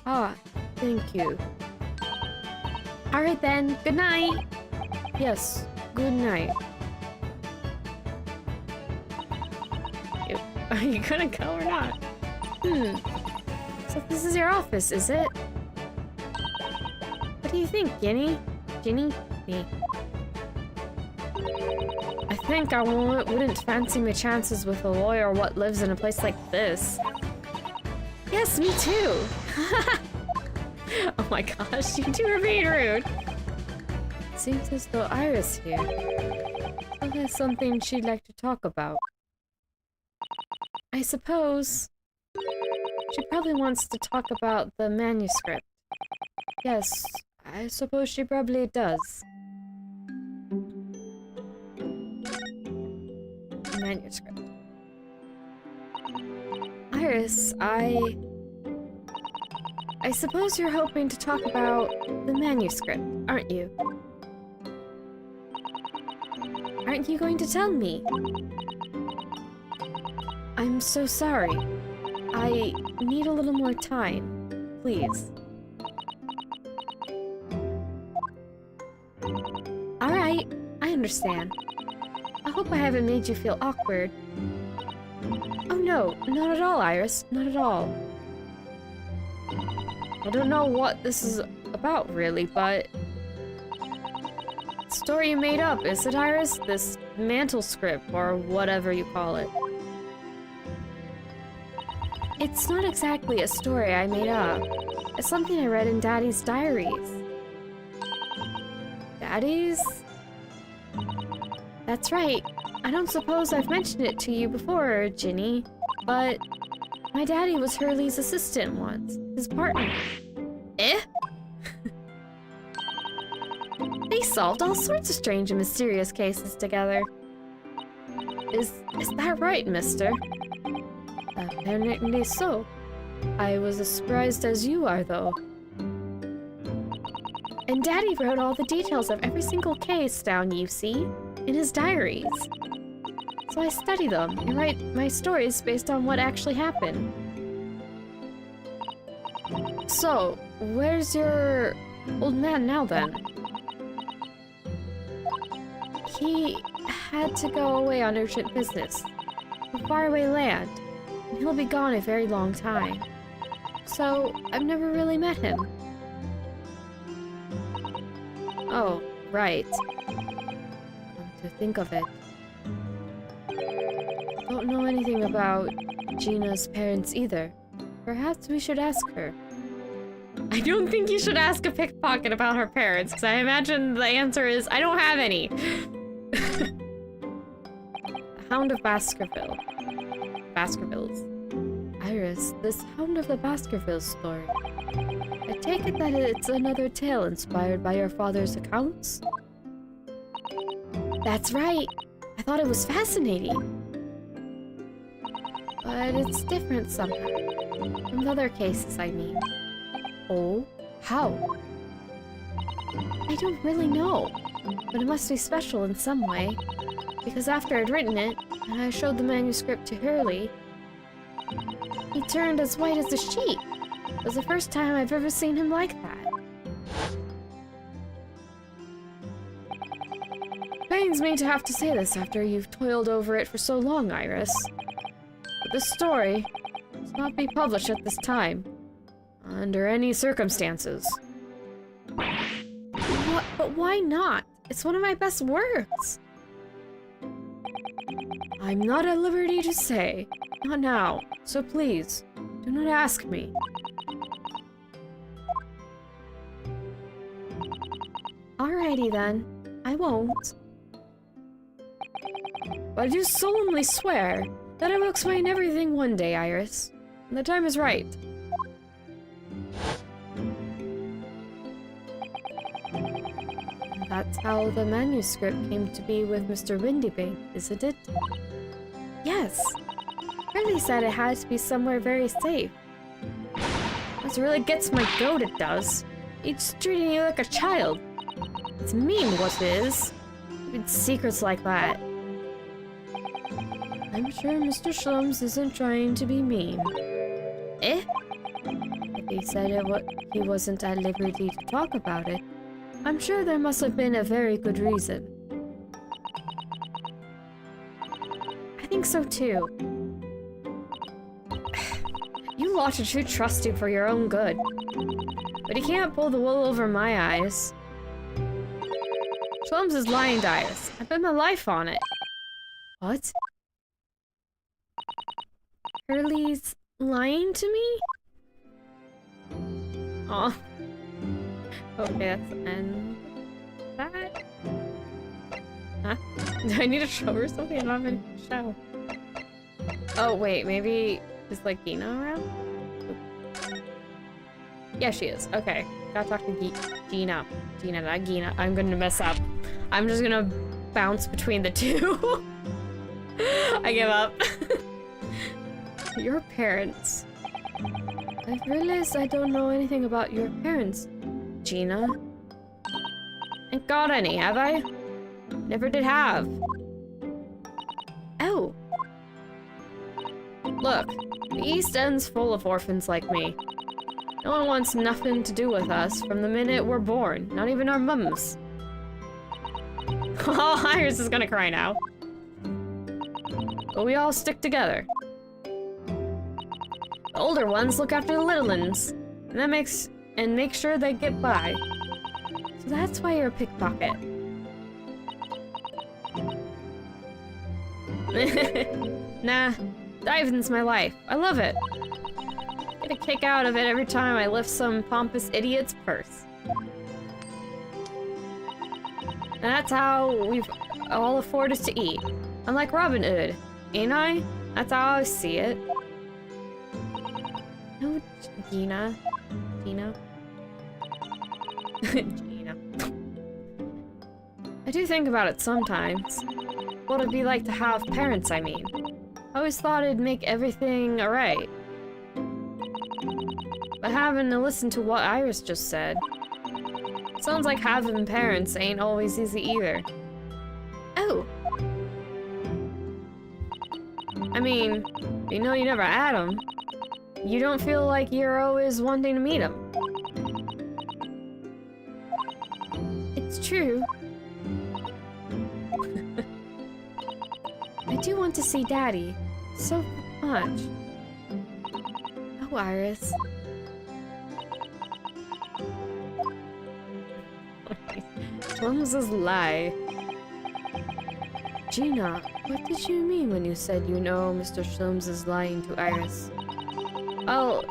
Ah, thank you. Alright then, good night! Yes, good night. Are you gonna go or not? So this is your office, is it? do you think, Ginny? Ginny? Me. I think I wouldn't fancy my chances with a lawyer what lives in a place like this. Yes, me too! Oh my gosh, you two are being rude. Seems as though Iris here still has something she'd like to talk about. I suppose she probably wants to talk about the manuscript. Yes, I suppose she probably does. Manuscript. Iris, I suppose you're hoping to talk about the manuscript, aren't you? Aren't you going to tell me? I'm so sorry. I need a little more time, please. Alright, I understand. I hope I haven't made you feel awkward. Oh no, not at all, Iris, not at all. I don't know what this is about, really, but... story you made up, is it, Iris? This mantle script, or whatever you call it. It's not exactly a story I made up. It's something I read in Daddy's diaries. Daddy's? That's right. I don't suppose I've mentioned it to you before, Ginny, but my daddy was Hurley's assistant once, his partner. Eh? They solved all sorts of strange and mysterious cases together. Is that right, mister? Apparently so. I was as surprised as you are, though. And Daddy wrote all the details of every single case down, you see, in his diaries. So I study them and write my stories based on what actually happened. So, where's your old man now, then? He had to go away on urgent business, from faraway land, and he'll be gone a very long time. So, I've never really met him. Oh, right. Come to think of it. I don't know anything about Gina's parents either. Perhaps we should ask her. I don't think you should ask a pickpocket about her parents, because I imagine the answer is, I don't have any. The Hound of Baskerville. Baskervilles. Iris, this Hound of the Baskervilles story. I take it that it's another tale inspired by your father's accounts? That's right. I thought it was fascinating. But it's different somehow. From the other cases, I mean. Oh? How? I don't really know. But it must be special in some way. Because after I'd written it, and I showed the manuscript to Hurley, he turned as white as a sheet. It was the first time I've ever seen him like that. Pains me to have to say this after you've toiled over it for so long, Iris. But this story must not be published at this time. Under any circumstances. What? But why not? It's one of my best works. I'm not at liberty to say. Not now. So please, do not ask me. Alrighty then. I won't. But I do solemnly swear that I will explain everything one day, Iris. When the time is right. That's how the manuscript came to be with Mr. Windibank, isn't it? Yes. Hurley said it had to be somewhere very safe. This really gets my goat, it does. It's treating you like a child. It's mean what it is. With secrets like that. I'm sure Mr. Schlums isn't trying to be mean. Eh? If he said he wasn't at liberty to talk about it, I'm sure there must have been a very good reason. I think so too. You You lot are too trusting for your own good. But you can't pull the wool over my eyes. Shlums is lying to Iris. I bet my life on it. What? Hurley's lying to me? Aw. Okay, that's the end. That? Huh? Do I need to show her something? I don't have anything to show. Oh, wait, maybe is like Gina around? Yeah, she is. Okay. Gotta talk to Gina. Gina, not Gina. I'm gonna mess up. I'm just gonna bounce between the two. I give up. Your parents. I realize I don't know anything about your parents, Gina. Ain't got any, have I? Never did have. Oh. Look, the East End's full of orphans like me. No one wants nothing to do with us from the minute we're born, not even our mums. Oh, Iris is gonna cry now. But we all stick together. The older ones look after the little ones, and make sure they get by. So that's why you're a pickpocket. Nah, diving's my life. I love it. Get a kick out of it every time I lift some pompous idiot's purse. And that's how we've all afford us to eat. Unlike Robin Hood, ain't I? That's how I see it. No, Gina. Gina. Gina. I do think about it sometimes. What it'd be like to have parents, I mean. I always thought it'd make everything alright. But having to listen to what Iris just said. Sounds like having parents ain't always easy either. Oh! I mean, you know you never had them. You don't feel like you're always wanting to meet them. It's true. I do want to see Daddy. So much. Oh, Iris. Shlums' lie. Gina, what did you mean when you said you know Mr. Shlums is lying to Iris? Oh,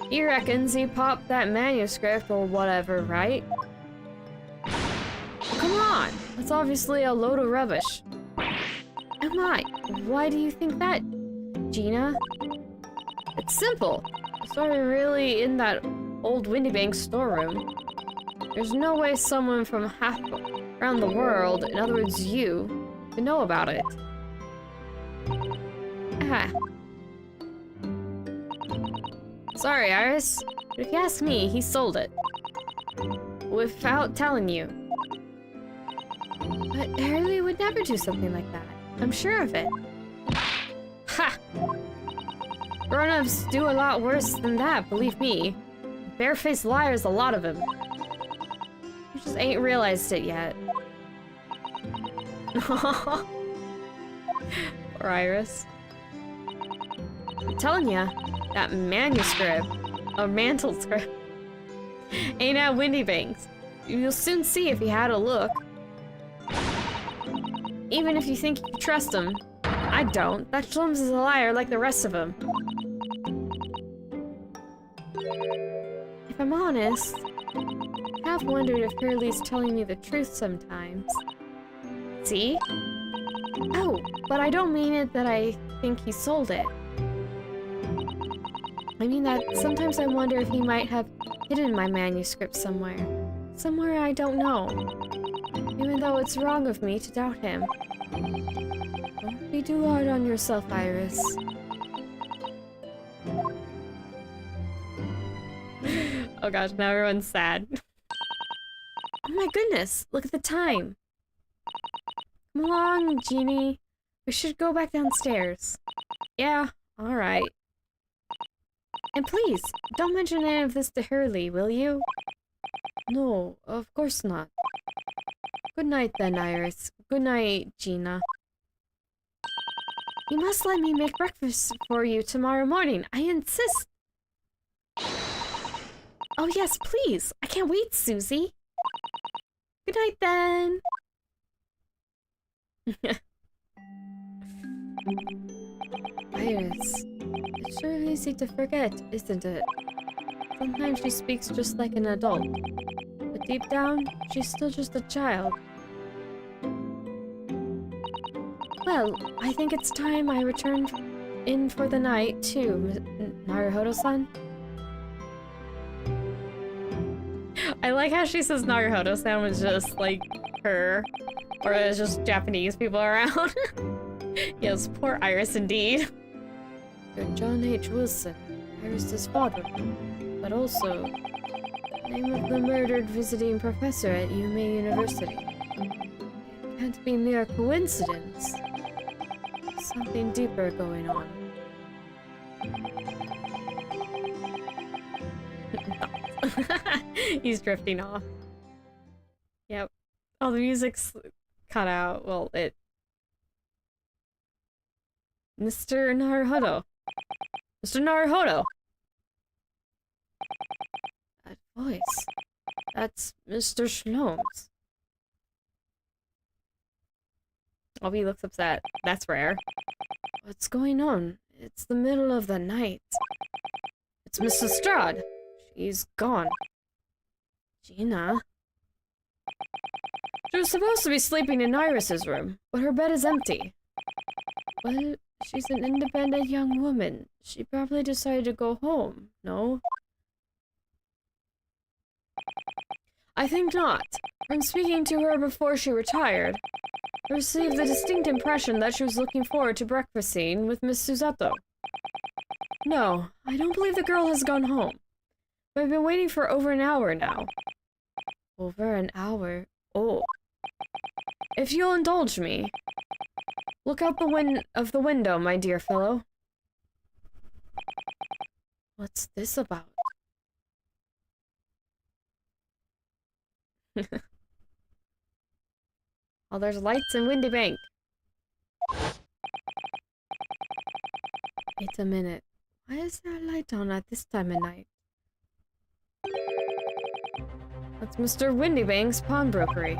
he reckons he popped that manuscript or whatever, right? Come on! That's obviously a load of rubbish. Oh my, why do you think that, Gina? It's simple. It's not really in that old Windibank storeroom. There's no way someone from half around the world, in other words you, could know about it. Ah. Sorry, Iris. But if you ask me, he sold it. Without telling you. But Hurley would never do something like that. I'm sure of it. Ha! Grown-ups do a lot worse than that, believe me. Barefaced liars, a lot of them. You just ain't realized it yet. Poor Iris. I'm telling ya, that manuscript, or mantle script, ain't at Windibank's. You'll soon see if you had a look. Even if you think you trust him, I don't. That Shlums is a liar like the rest of them. If I'm honest, I have wondered if Hurley's telling me the truth sometimes. See? Oh, but I don't mean it that I think he sold it. I mean that sometimes I wonder if he might have hidden my manuscript somewhere. Somewhere I don't know. Even though it's wrong of me to doubt him. Don't be too hard on yourself, Iris. Oh gosh, now everyone's sad. Oh my goodness, look at the time. Come along, Jeannie. We should go back downstairs. Yeah, alright. And please, don't mention any of this to Hurley, will you? No, of course not. Good night then, Iris. Good night, Gina. You must let me make breakfast for you tomorrow morning. I insist. Oh yes, please. I can't wait, Susie. Good night then. Iris. It's sure easy to forget, isn't it? Sometimes she speaks just like an adult. But deep down, she's still just a child. Well, I think it's time I returned in for the night, too, Naruhodo-san. I like how she says Naruhodo-san was just, like, her. Or it's just Japanese people around. Yes, poor Iris indeed. You're John H. Wilson, Iris' father. But also, the name of the murdered visiting professor at Yume University. It can't be mere coincidence. There's something deeper going on. He's drifting off. Yep. Oh, the music's cut out. Well, it... Mr. Naruhodo. Mr. Naruhodo! That voice. That's Mr. Shlomes. Oh, he looks upset. That's rare. What's going on? It's the middle of the night. It's Miss Lestrade. She's gone. Gina? She was supposed to be sleeping in Iris's room, but her bed is empty. Well, she's an independent young woman. She probably decided to go home, no? I think not. From speaking to her before she retired, I received the distinct impression that she was looking forward to breakfasting with Miss Susato. No, I don't believe the girl has gone home. I've been waiting for over an hour now. Over an hour? Oh. If you'll indulge me, look out the window, my dear fellow. What's this about? Oh, there's lights in Windibank. Wait a minute. Why is there a light on at this time of night? That's Mr. Windibank's Pawnbrokery.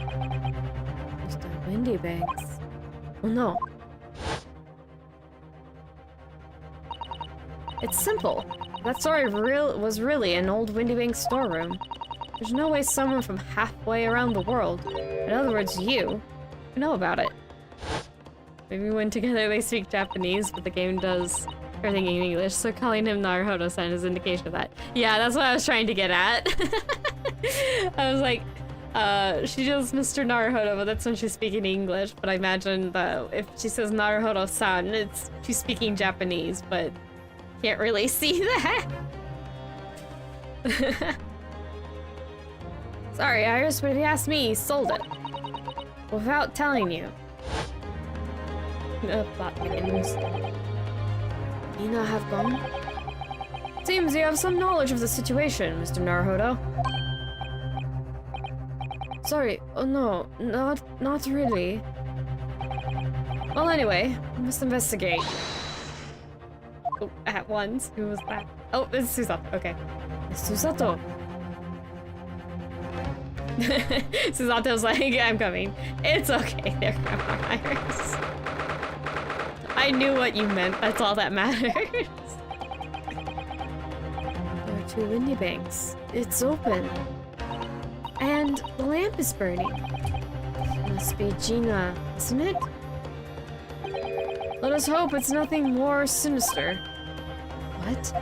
Mr. Windibank's? Oh no. It's simple. That story was really an old Windibank storeroom. There's no way someone from halfway around the world, in other words you, would know about it. Maybe when together they speak Japanese, but the game does everything in English, so calling him Naruhodo-san is an indication of that. Yeah, that's what I was trying to get at. I was like, she does Mr. Naruhodo, but that's when she's speaking English, but I imagine that if she says Naruhodo-san, she's speaking Japanese, but can't really see that. Sorry, Iris, but if you ask me, he sold it. Without telling you. Plot thickens. Nina have gone? Seems you have some knowledge of the situation, Mr. Naruhodo. Sorry, oh no, not really. Well, anyway, we must investigate. Oh, at once. Who was that? Oh, it's Susato. Okay. It's Susato. Susato's like, I'm coming. It's okay, there, Grandma Iris. I knew what you meant. That's all that matters. There are two Windibanks. It's open. And the lamp is burning. It must be Gina, isn't it? Let us hope it's nothing more sinister. What?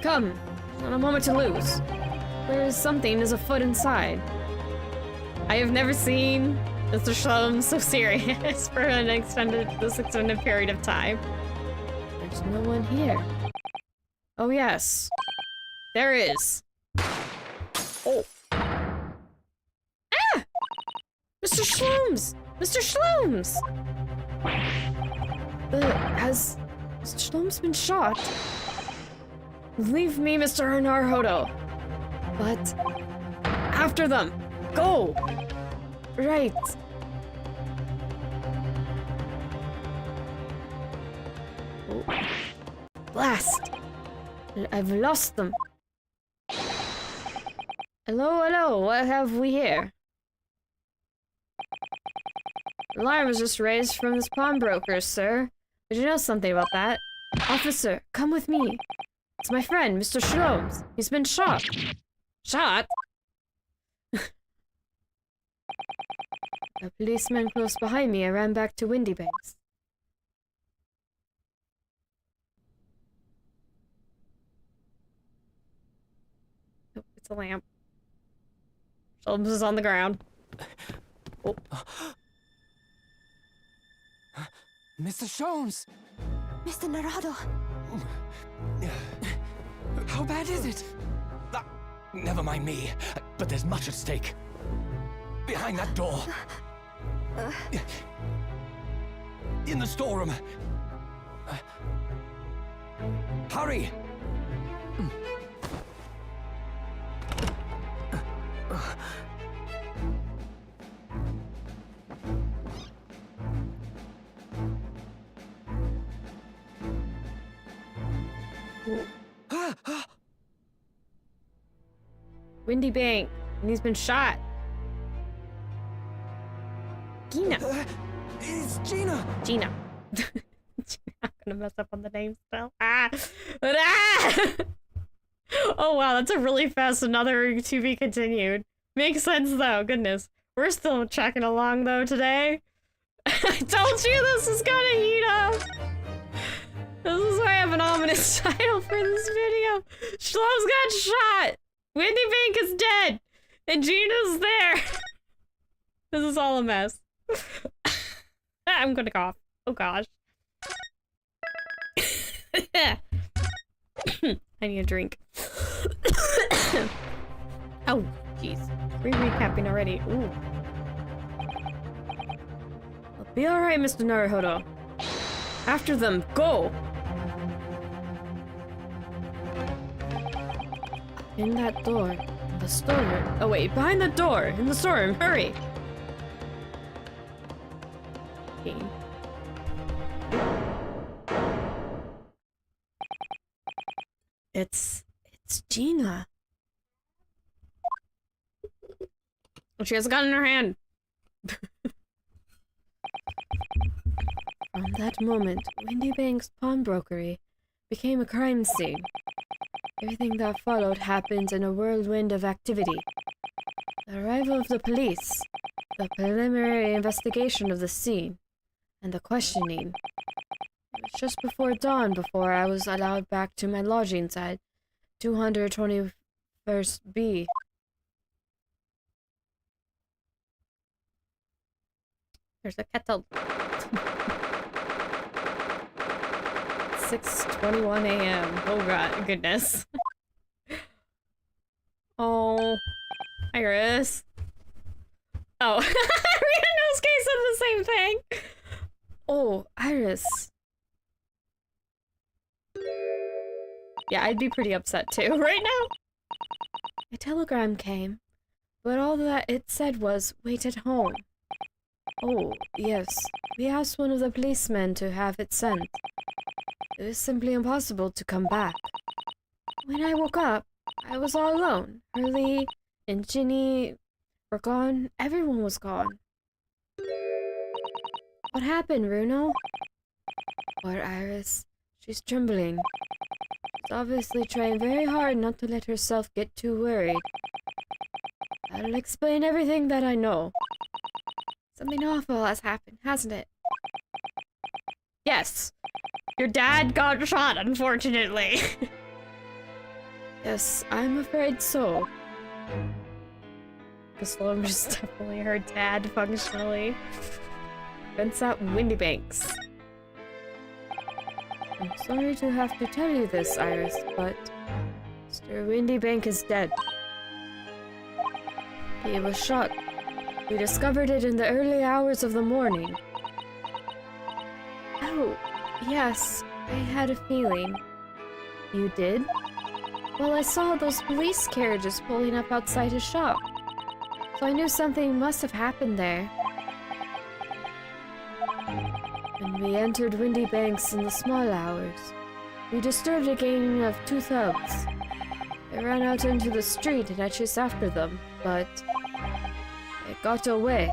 Come, not a moment to lose. There is something is afoot inside. I have never seen Mr. Shalom so serious for this extended period of time. There's no one here. Oh yes. There is. Oh. Ah! Mr. Shlooms! Mr. Shlooms! Has Mr. Shlooms been shot? Leave me, Mr. Naruhodo. But after them. Go! Right. Oh. Blast! I've lost them. Hello, hello, what have we here? Alarm was just raised from this pawnbroker, sir. Did you know something about that? Officer, come with me. It's my friend, Mr. Sholmes. He's been shot. Shot? A policeman close behind me. I ran back to Windibanks. Oh, it's a lamp. Sholmes is on the ground. Oh. Mr. Sholmes! Mr. Naruto! How bad is it? Never mind me, but there's much at stake. Behind that door. In the storeroom. Hurry! Windibank, and he's been shot. Gina. It's Gina! Gina. I'm gonna mess up on the name still. Ah! Ah! Oh wow, that's a really fast another to be continued. Makes sense though, goodness. We're still tracking along though today. I told you this is gonna heat up! This is why I have an ominous title for this video. Shlom's got shot! Windibank is dead! And Gina's there! This is all a mess. I'm gonna cough. Oh gosh. I need a drink. Oh, jeez. We're recapping already. Ooh. I'll be alright, Mr. Naruhodo. After them, go! In that door. In the storeroom. Oh wait, behind the door! In the storeroom, hurry! Okay. It's Gina. Oh, she has a gun in her hand. From that moment, Windibank's pawnbrokery became a crime scene. Everything that followed happened in a whirlwind of activity. The arrival of the police, the preliminary investigation of the scene, and the questioning. It was just before dawn before I was allowed back to my lodgings at 221st B. There's a kettle. 6:21 a.m. Oh god, goodness. Oh, Iris. Oh, Rihanna's case said the same thing. Oh, Iris. Yeah, I'd be pretty upset too right now. A telegram came, but all that it said was, wait at home. Oh, yes. We asked one of the policemen to have it sent. It was simply impossible to come back. When I woke up, I was all alone. Hurley and Ginny were gone. Everyone was gone. What happened, Bruno? Poor Iris. She's trembling. She's obviously trying very hard not to let herself get too worried. That'll explain everything that I know. Something awful has happened, hasn't it? Yes. Your dad got shot, unfortunately. Yes, I'm afraid so. Because Sloan is definitely her dad, functionally. Events at Windibanks. I'm sorry to have to tell you this, Iris, but Mr. Windibank is dead. He was shot. We discovered it in the early hours of the morning. Oh, yes, I had a feeling. You did? Well, I saw those police carriages pulling up outside his shop, so I knew something must have happened there. When we entered Windibanks in the small hours, we disturbed a gang of 2 thugs. They ran out into the street and I chased after them, but it got away.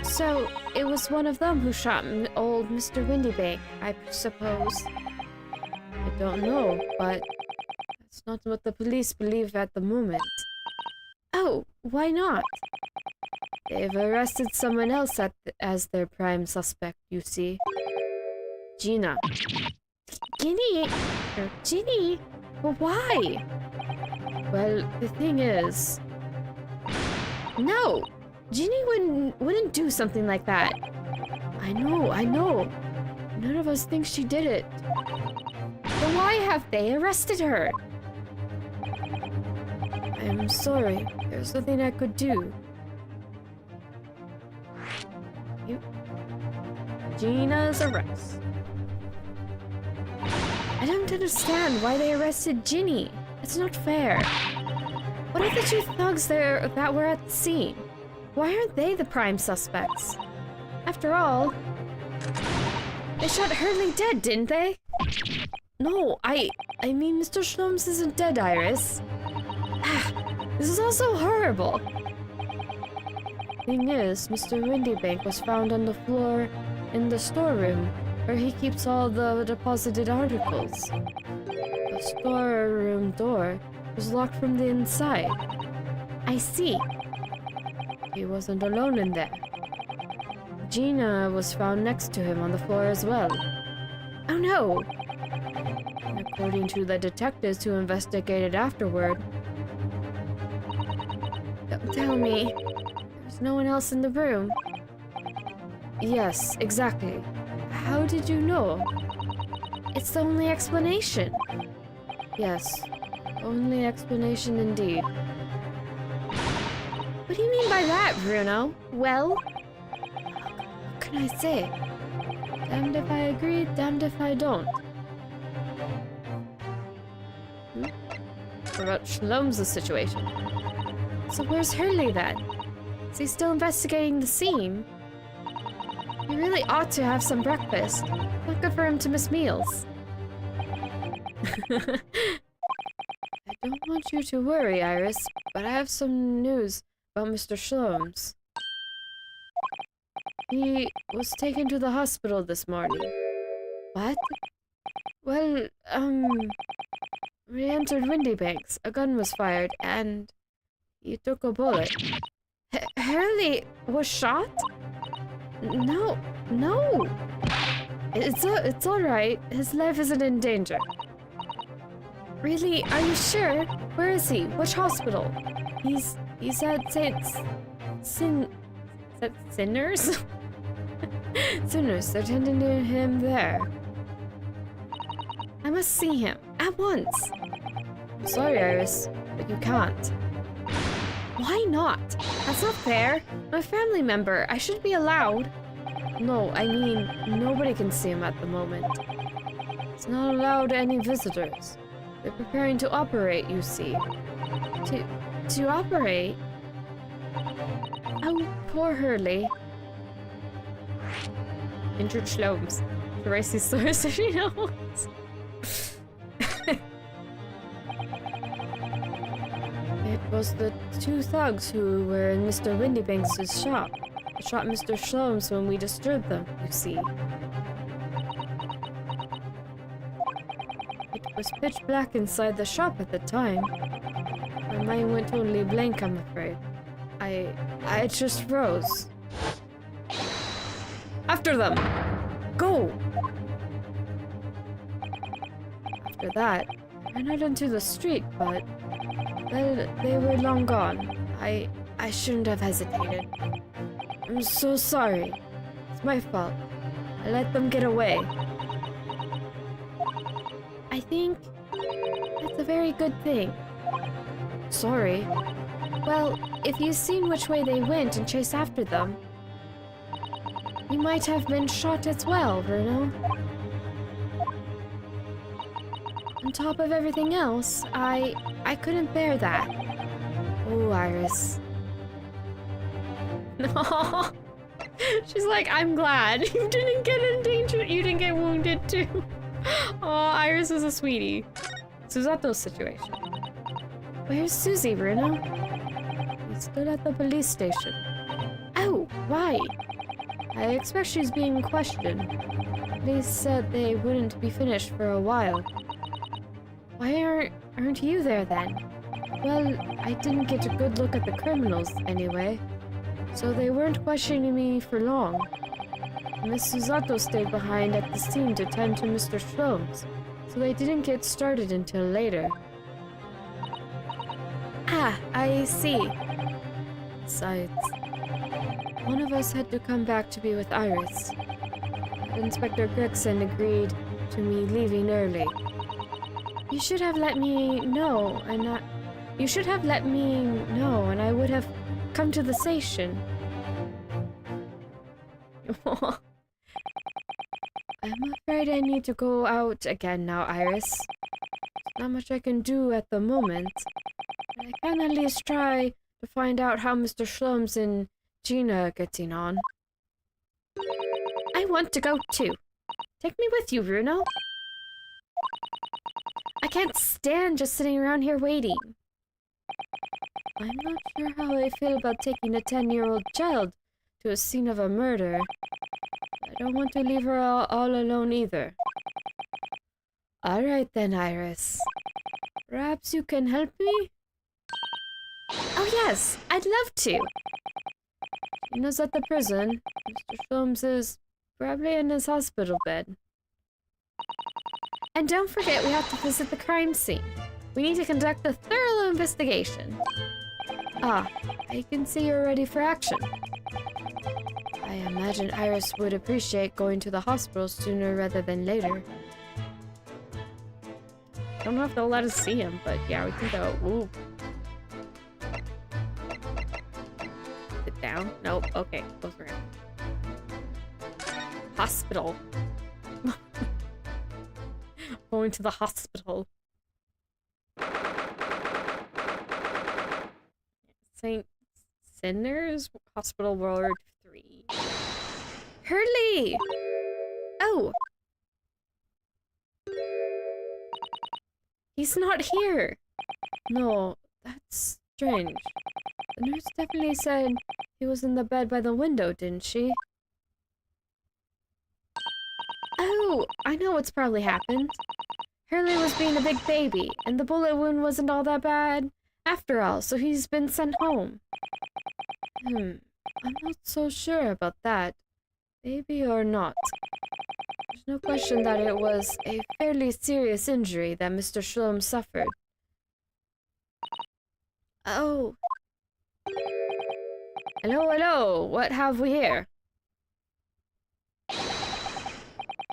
So, it was one of them who shot old Mr. Windibank, I suppose. I don't know, but that's not what the police believe at the moment. Oh, why not? They've arrested someone else as their prime suspect, you see. Gina. Ginny? But why? Well, the thing is... No! Ginny wouldn't do something like that. I know. None of us think she did it. Then why have they arrested her? I'm sorry. There's nothing I could do. Gina's arrest. I don't understand why they arrested Ginny. It's not fair. What are the two thugs there that were at the scene? Why aren't they the prime suspects? After all, they shot Hurley dead, didn't they? No, I mean Mr. Shlums isn't dead, Iris. This is all so horrible. Thing is, Mr. Windibank was found on the floor in the storeroom, where he keeps all the deposited articles. The storeroom door was locked from the inside. I see. He wasn't alone in there. Gina was found next to him on the floor as well. Oh no! And according to the detectives who investigated afterward, don't tell me there's no one else in the room. Yes, exactly. How did you know? It's the only explanation. Yes, only explanation indeed. What do you mean by that, Bruno? Well, what can I say? Damned if I agree, damned if I don't. What about Shlom's situation? So where's Hurley then? Is he still investigating the scene? He really ought to have some breakfast. Not good for him to miss meals. I don't want you to worry, Iris, but I have some news about Mr. Shlom's. He was taken to the hospital this morning. What? Well, we entered Windibanks. A gun was fired, and he took a bullet. Hurley was shot? No. It's all right. His life isn't in danger. Really? Are you sure? Where is he? Which hospital? He's at Sinners? Sinners. They're tending to him there. I must see him at once. I'm sorry, Iris, but you can't. Why not? That's not fair. I'm a family member. I should be allowed. No, I mean, nobody can see him at the moment. It's not allowed any visitors. They're preparing to operate, you see. To operate? Oh, poor Hurley. Injured Shlomes. To raise his source if he knows. It was the two thugs who were in Mr. Windibanks' shop. They shot Mr. Shlom's when we disturbed them, you see. It was pitch black inside the shop at the time. My mind went totally blank, I'm afraid. I just froze. After them! Go! After that, I ran out into the street, but... well, they were long gone. I shouldn't have hesitated. I'm so sorry. It's my fault. I let them get away. I think that's a very good thing. Sorry. Well, if you'd seen which way they went and chased after them, you might have been shot as well, Bruno. On top of everything else, I couldn't bear that. Oh, Iris. No. She's like, I'm glad you didn't get in danger. You didn't get wounded too. Oh, Iris is a sweetie. Susato's situation. Where's Susie, Bruno? He's still at the police station. Oh, why? I expect she's being questioned. Police said they wouldn't be finished for a while. Why aren't you there then? Well, I didn't get a good look at the criminals anyway, so they weren't questioning me for long. Miss Susato stayed behind at the scene to tend to Mr. Sholmes, so they didn't get started until later. Ah, I see. Besides, one of us had to come back to be with Iris. Inspector Gregson agreed to me leaving early. You should have let me know, and I would have come to the station. I'm afraid I need to go out again now, Iris. Not much I can do at the moment. But I can at least try to find out how Mr. Sholmes and Gina are getting on. I want to go too. Take me with you, Bruno. I can't stand just sitting around here waiting. I'm not sure how I feel about taking a 10-year-old child to a scene of a murder. I don't want to leave her all alone either. Alright then, Iris. Perhaps you can help me? Oh yes, I'd love to. Gina's at the prison. Mr. Sholmes is probably in his hospital bed. And don't forget, we have to visit the crime scene. We need to conduct a thorough investigation. Ah, I can see you're ready for action. I imagine Iris would appreciate going to the hospital sooner rather than later. I don't know if they'll let us see him, but yeah, we can go. Ooh. Sit down? Nope. Okay, goes around. Hospital. Going to the hospital. St. Sinner's Hospital Ward 3. Hurley! Oh! He's not here! No, that's strange. The nurse definitely said he was in the bed by the window, didn't she? Oh, I know what's probably happened. Hurley was being a big baby, and the bullet wound wasn't all that bad after all, so he's been sent home. I'm not so sure about that. Maybe or not. There's no question that it was a fairly serious injury that Mr. Sholmes suffered. Oh. Hello, hello. What have we here?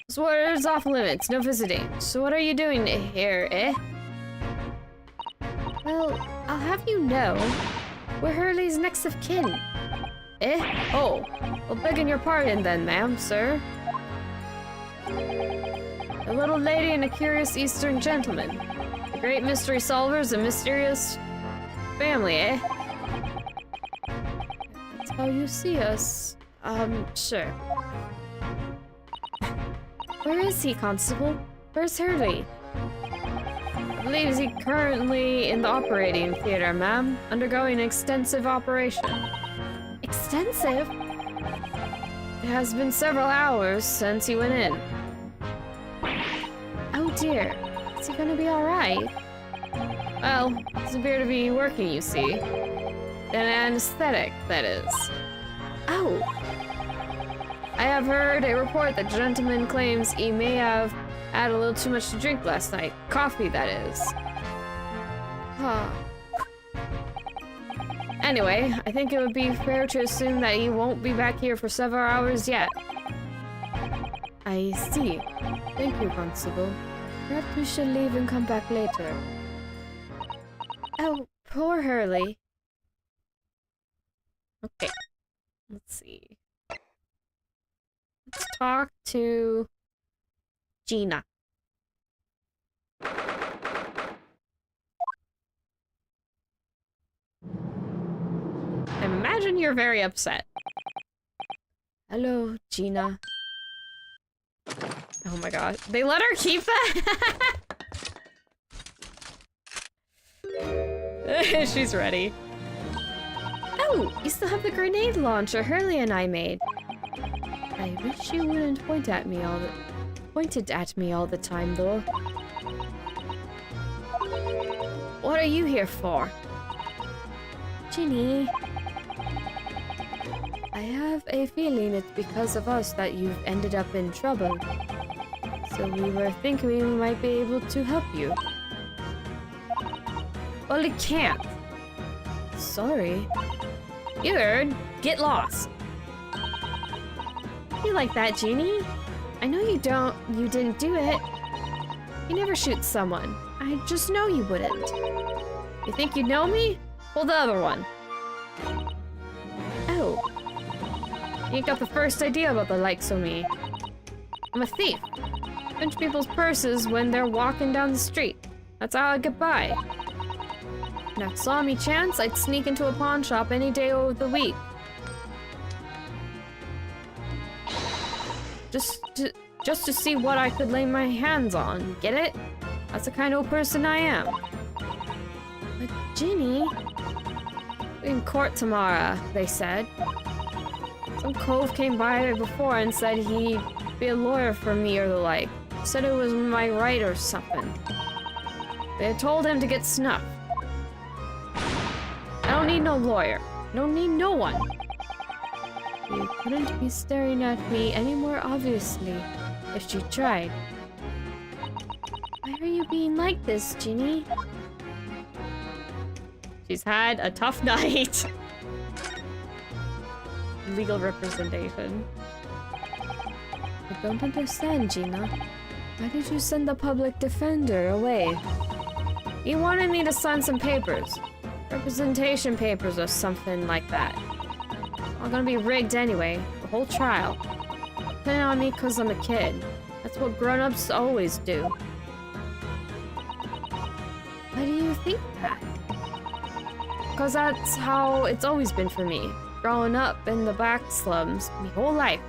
This water is off limits. No visiting. So what are you doing here, eh? Well, I'll have you know, we're Hurley's next of kin. Eh? Oh. Well, begging your pardon then, ma'am, sir. A little lady and a curious Eastern gentleman. The great mystery solvers and mysterious family, eh? That's how you see us. Sure. Where is he, Constable? Where's Hurley? I believe he's currently in the operating theater, ma'am, undergoing an extensive operation. Extensive? It has been several hours since he went in. Oh dear. Is he gonna be alright? Well, he doesn't appear to be working, you see. An anesthetic, that is. Oh! I have heard a report that gentleman claims he may have had a little too much to drink last night. Coffee, that is. Huh. Anyway, I think it would be fair to assume that he won't be back here for several hours yet. I see. Thank you, Constable. Perhaps we should leave and come back later. Oh, poor Hurley. Okay. Let's see. Let's talk to Gina. Imagine you're very upset. Hello, Gina. Oh my god. They let her keep that? She's ready. Oh, you still have the grenade launcher Hurley and I made. I wish you wouldn't pointed at me all the time, though. What are you here for? Ginny. I have a feeling it's because of us that you've ended up in trouble. So we were thinking we might be able to help you. Well, it can't. Sorry. You heard. Get lost. You like that, Genie? I know you didn't do it. You never shoot someone. I just know you wouldn't. You think you know me? Well, the other one. Oh. You got the first idea about the likes of me. I'm a thief. Pinch people's purses when they're walking down the street. That's how I get by. Now, saw me chance, I'd sneak into a pawn shop any day of the week. Just to see what I could lay my hands on. Get it? That's the kind of person I am. But Ginny, we're in court tomorrow, they said. Some cove came by before and said he'd be a lawyer for me or the like. Said it was my right or something. They had told him to get snuffed. I don't need no lawyer. Don't need no one. You couldn't be staring at me any more obviously if you tried. Why are you being like this, Ginny? She's had a tough night. Legal representation. I don't understand, Gina. Why did you send the public defender away? He wanted me to sign some papers. Representation papers or something like that. All gonna be rigged anyway. The whole trial. Put it on me because I'm a kid. That's what grown-ups always do. Why do you think that? Because that's how it's always been for me. Growing up in the back slums my whole life.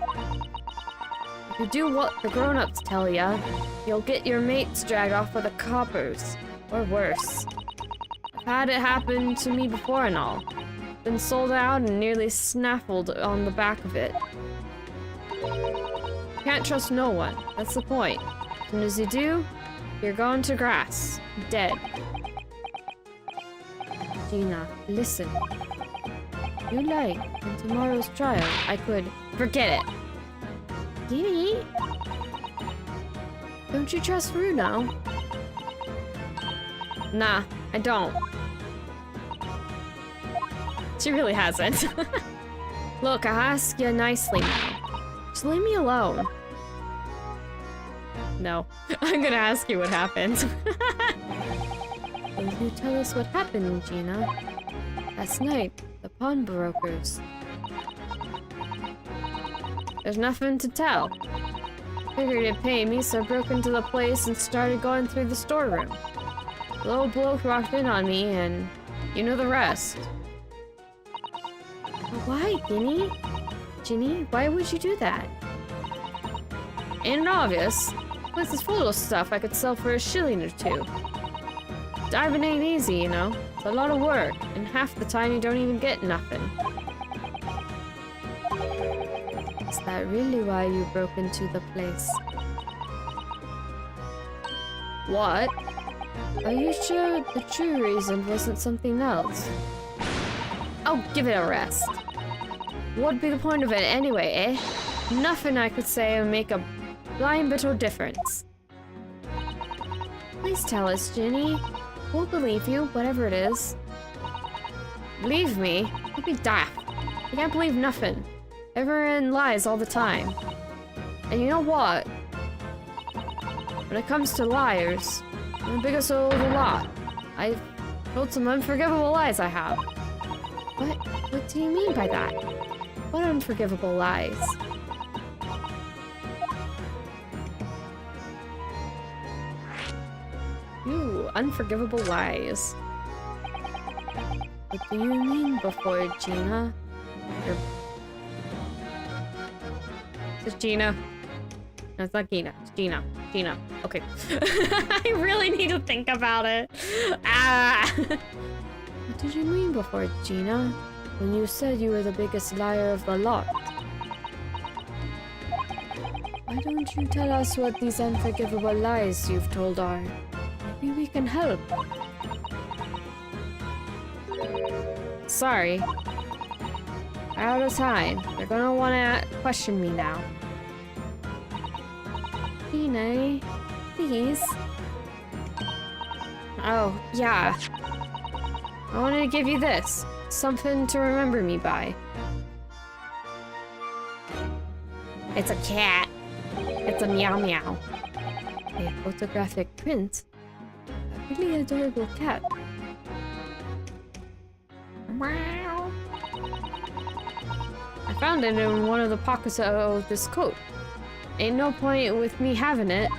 If you do what the grown-ups tell ya, you'll get your mates dragged off by the coppers. Or worse. I've had it happen to me before and all. Been sold out and nearly snaffled on the back of it. Can't trust no one. That's the point. As soon as you do, you're going to grass. Dead. Gina, listen. You like, in tomorrow's trial, I could... Forget it! Ginny? Don't you trust Rue now? Nah, I don't. She really hasn't. Look, I ask you nicely now. Just leave me alone. No. I'm gonna ask you what happened. Will you tell us what happened, Gina? Last night, the pawnbrokers. There's nothing to tell. Figured it'd pay me, so I broke into the place and started going through the storeroom. The little bloke walked in on me, and you know the rest. Why, Ginny? Ginny, why would you do that? Ain't obvious. The place is full of stuff I could sell for a shilling or two. Diving ain't easy, you know. It's a lot of work, and half the time you don't even get nothing. Is that really why you broke into the place? What? Are you sure the true reason wasn't something else? Oh, give it a rest. What'd be the point of it anyway, eh? Nothing I could say would make a blind bit of difference. Please tell us, Ginny. We'll believe you, whatever it is. Believe me? You'd be daft. You can't believe nothing. Everyone lies all the time. And you know what? When it comes to liars, I'm the biggest of the lot. I've told some unforgivable lies I have. What do you mean by that? What unforgivable lies? Ooh, unforgivable lies. What do you mean before, Gina? It's Gina. No, it's not Gina. It's Gina. Gina. Okay. I really need to think about it. Ah! What did you mean before, Gina? When you said you were the biggest liar of the lot? Why don't you tell us what these unforgivable lies you've told are? Maybe we can help. Sorry. Out of time. They're gonna wanna question me now. Gina, please. Oh, yeah. I wanted to give you this. Something to remember me by. It's a cat. It's a meow meow. A photographic print. A really adorable cat. Meow. I found it in one of the pockets of this coat. Ain't no point with me having it.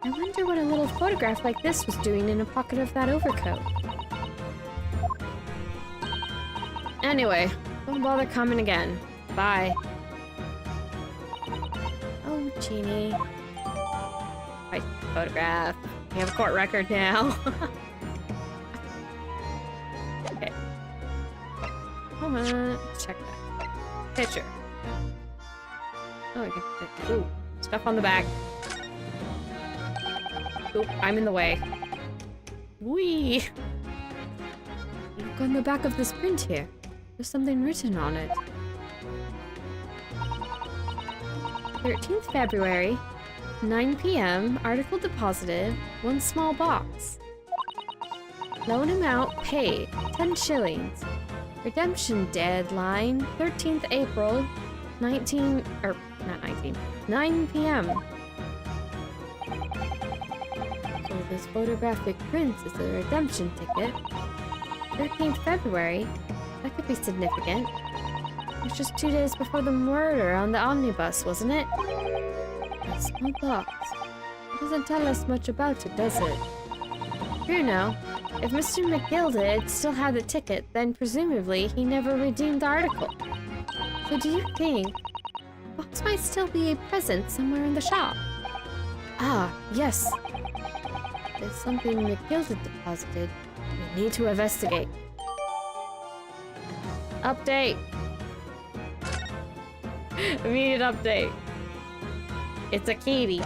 I wonder what a little photograph like this was doing in a pocket of that overcoat. Anyway, don't bother coming again. Bye. Oh, Jeannie. Right, photograph. We have a court record now. Okay. Come on, check that. Picture. Oh, I can. Ooh, stuff on the back. Oop, I'm in the way. Whee! Look on the back of this print here. There's something written on it. 13th February, 9 p.m., article deposited, 1 small box. Loan amount paid, 10 shillings. Redemption deadline, 13th April, 9 p.m. So this photographic print is a redemption ticket. 13th February, that could be significant. It's just 2 days before the murder on the omnibus, wasn't it? A small box. It doesn't tell us much about it, does it? Bruno, if Mr. McGilded still had the ticket, then presumably he never redeemed the article. So do you think the box might still be present somewhere in the shop? Ah, yes. It's something McGilded deposited. We need to investigate. Update! Immediate update. It's a kitty.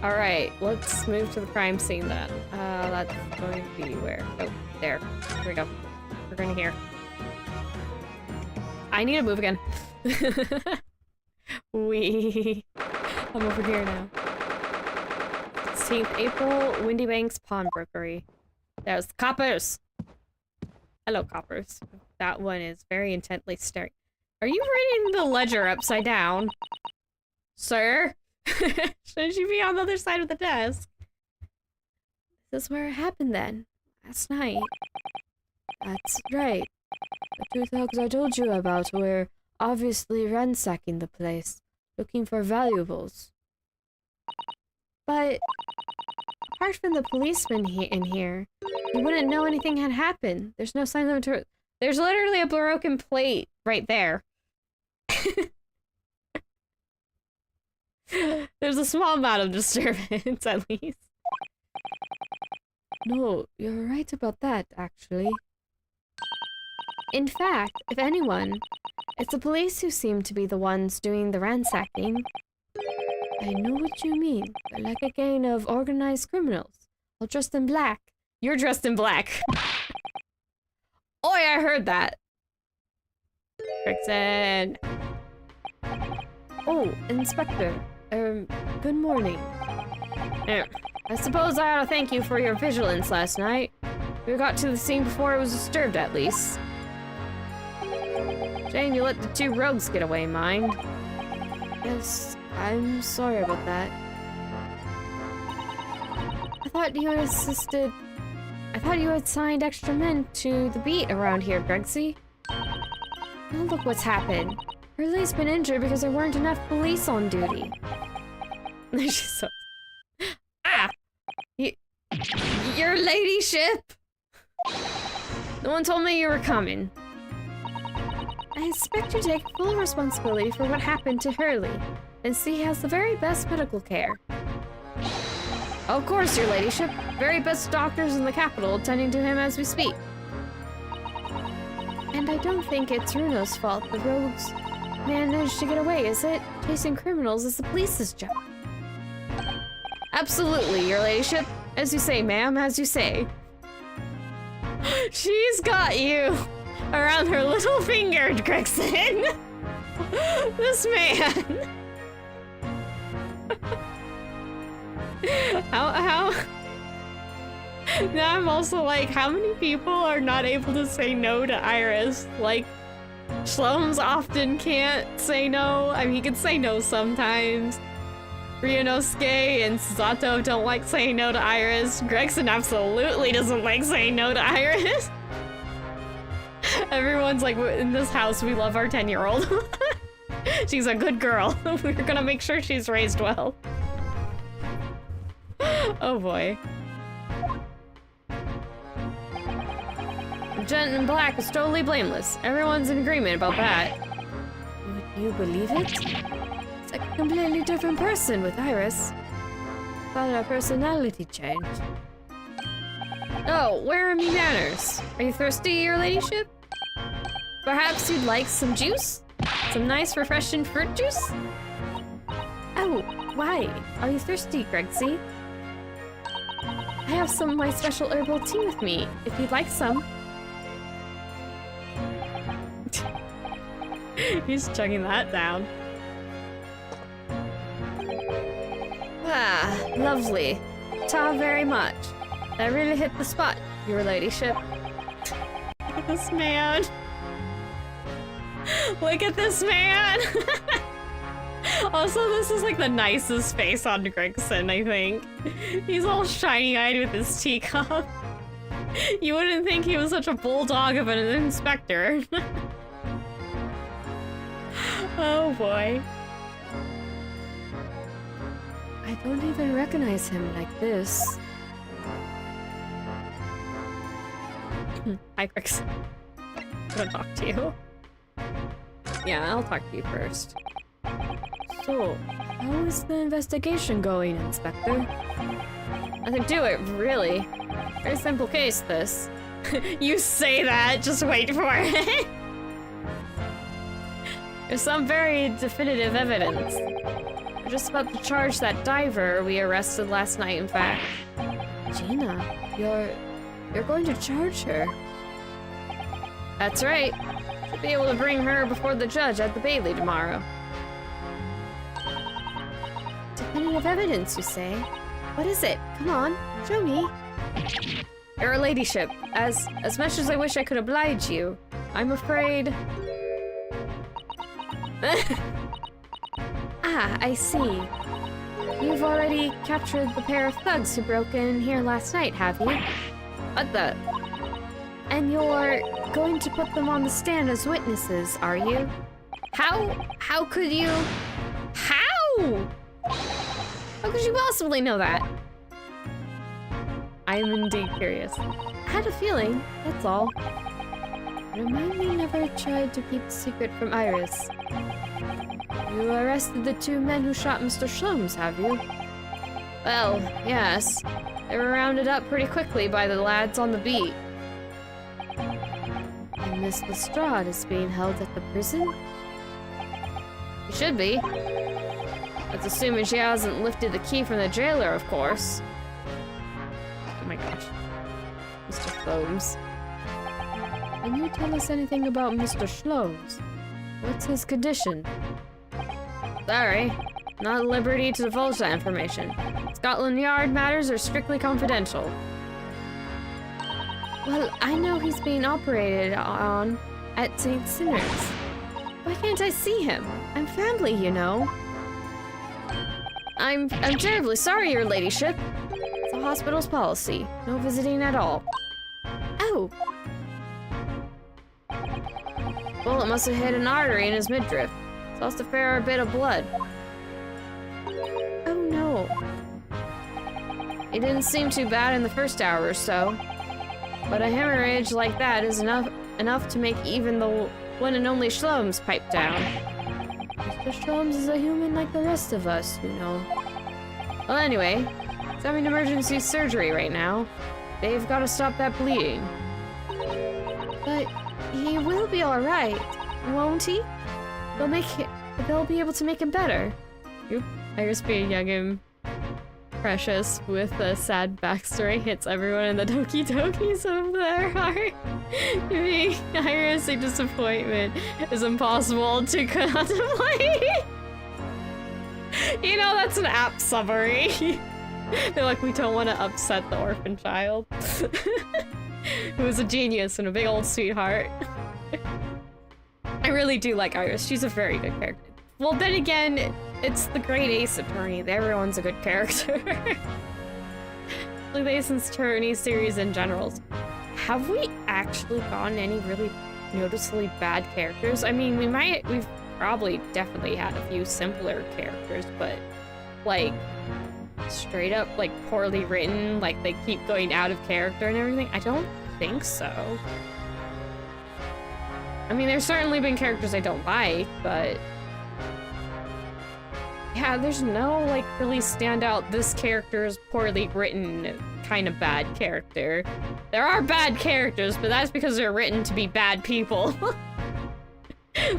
Alright, let's move to the crime scene then. That's going to be where? Oh, there. Here we go. We're going to here. I need to move again. I'm over here now. 16th April, Windibank's Pawnbrokery. There's coppers! Hello, coppers. That one is very intently staring. Are you reading the ledger upside down? Sir? Shouldn't you be on the other side of the desk? This is where it happened then. Last night. That's right. The two thugs I told you about were obviously ransacking the place, looking for valuables. But apart from the policeman in here, you wouldn't know anything had happened. There's no sign of it. There's literally a broken plate right there. There's a small amount of disturbance, at least. No, you're right about that, actually. In fact, if anyone, it's the police who seem to be the ones doing the ransacking. I know what you mean. They're like a gang of organized criminals, all dressed in black. You're dressed in black. Oi, I heard that. Gregson. Oh, Inspector. Good morning. I suppose I ought to thank you for your vigilance last night. We got to the scene before it was disturbed, at least. Shame you let the two rogues get away, mind. Yes, I'm sorry about that. I thought you had signed extra men to the beat around here, Gregsy. Now look what's happened. Hurley's been injured because there weren't enough police on duty. She's so... Ah! Your ladyship! No one told me you were coming. I expect you to take full responsibility for what happened to Hurley, and see he has the very best medical care. Of course, your ladyship. Very best doctors in the capital attending to him as we speak. And I don't think it's Runo's fault the rogues managed to get away, is it? Chasing criminals is the police's job. Absolutely, your ladyship. As you say, ma'am, as you say. She's got you around her little finger, Gregson. This man. How? Now I'm also like, how many people are not able to say no to Iris? Like, Shlomes often can't say no. I mean, he can say no sometimes. Ryunosuke and Susato don't like saying no to Iris. Gregson absolutely doesn't like saying no to Iris. Everyone's like, in this house, we love our 10-year-old. She's a good girl. We're gonna make sure she's raised well. Oh boy. The gent in black is totally blameless. Everyone's in agreement about that. Would you believe it? It's like a completely different person with Iris. But a personality change. Oh, where are me manners? Are you thirsty, your ladyship? Perhaps you'd like some juice? Some nice refreshing fruit juice? Oh, why? Are you thirsty, Gregsy? I have some of my special herbal tea with me, if you'd like some. He's chugging that down. Ah, lovely. Ta very much. That really hit the spot, your ladyship. Look at this man. Look at this man. Also, this is like the nicest face on Gregson, I think. He's all shiny-eyed with his teacup. You wouldn't think he was such a bulldog of an inspector. Oh boy. I don't even recognize him like this. Hi, Gregson. I'm gonna talk to you. Yeah, I'll talk to you first. So, how is the investigation going, Inspector? Nothing to it, really. Very simple case, this. You say that, just wait for it. There's some very definitive evidence. We're just about to charge that diver we arrested last night, in fact. Gina, you're going to charge her? That's right. Should be able to bring her before the judge at the Bailey tomorrow. Definitive evidence, you say? What is it? Come on, show me. Your ladyship, as much as I wish I could oblige you, I'm afraid... Ah, I see. You've already captured the pair of thugs who broke in here last night, have you? What the? And you're going to put them on the stand as witnesses, are you? How could you? How? How could you possibly know that? I am indeed curious. I had a feeling, that's all. Remind me never tried to keep the secret from Iris. You arrested the two men who shot Mr. Shlomes, have you? Well, yes. They were rounded up pretty quickly by the lads on the beat. And Miss Lestrade is being held at the prison? She should be. That's assuming she hasn't lifted the key from the jailer, of course. Oh my gosh. Mr. Shlomes. Can you tell us anything about Mr. Shlomes? What's his condition? Sorry, not at liberty to divulge that information. Scotland Yard matters are strictly confidential. Well, I know he's being operated on at St. Sinners. Why can't I see him? I'm family, you know. I'm terribly sorry, your ladyship. It's the hospital's policy. No visiting at all. Oh. Bullet must have hit an artery in his midriff. Lost a fair bit of blood. Oh no. It didn't seem too bad in the first hour or so. But a hemorrhage like that is enough to make even the one and only Shlomes pipe down. Mr. Shlomes is a human like the rest of us, you know. Well, anyway, He's having emergency surgery right now. They've got to stop that bleeding. But he will be alright, won't he? They'll be able to make him better. Oop. Iris being young and precious with a sad backstory hits everyone in the Doki Dokis of their heart. Being Iris a disappointment is impossible to contemplate. You know, that's an apt summary. They're like, we don't want to upset the orphan child. Who is a genius and a big old sweetheart. I really do like Iris. She's a very good character. Well, then again, it's the Great Ace Attorney. Everyone's a good character. The Ace Attorney series in general. Have we actually gotten any really noticeably bad characters? I mean, we've probably definitely had a few simpler characters, but like straight up like poorly written, like they keep going out of character and everything. I don't think so. I mean, there's certainly been characters I don't like, but yeah, there's no like really standout, this character is poorly written kind of bad character. There are bad characters, but that's because they're written to be bad people.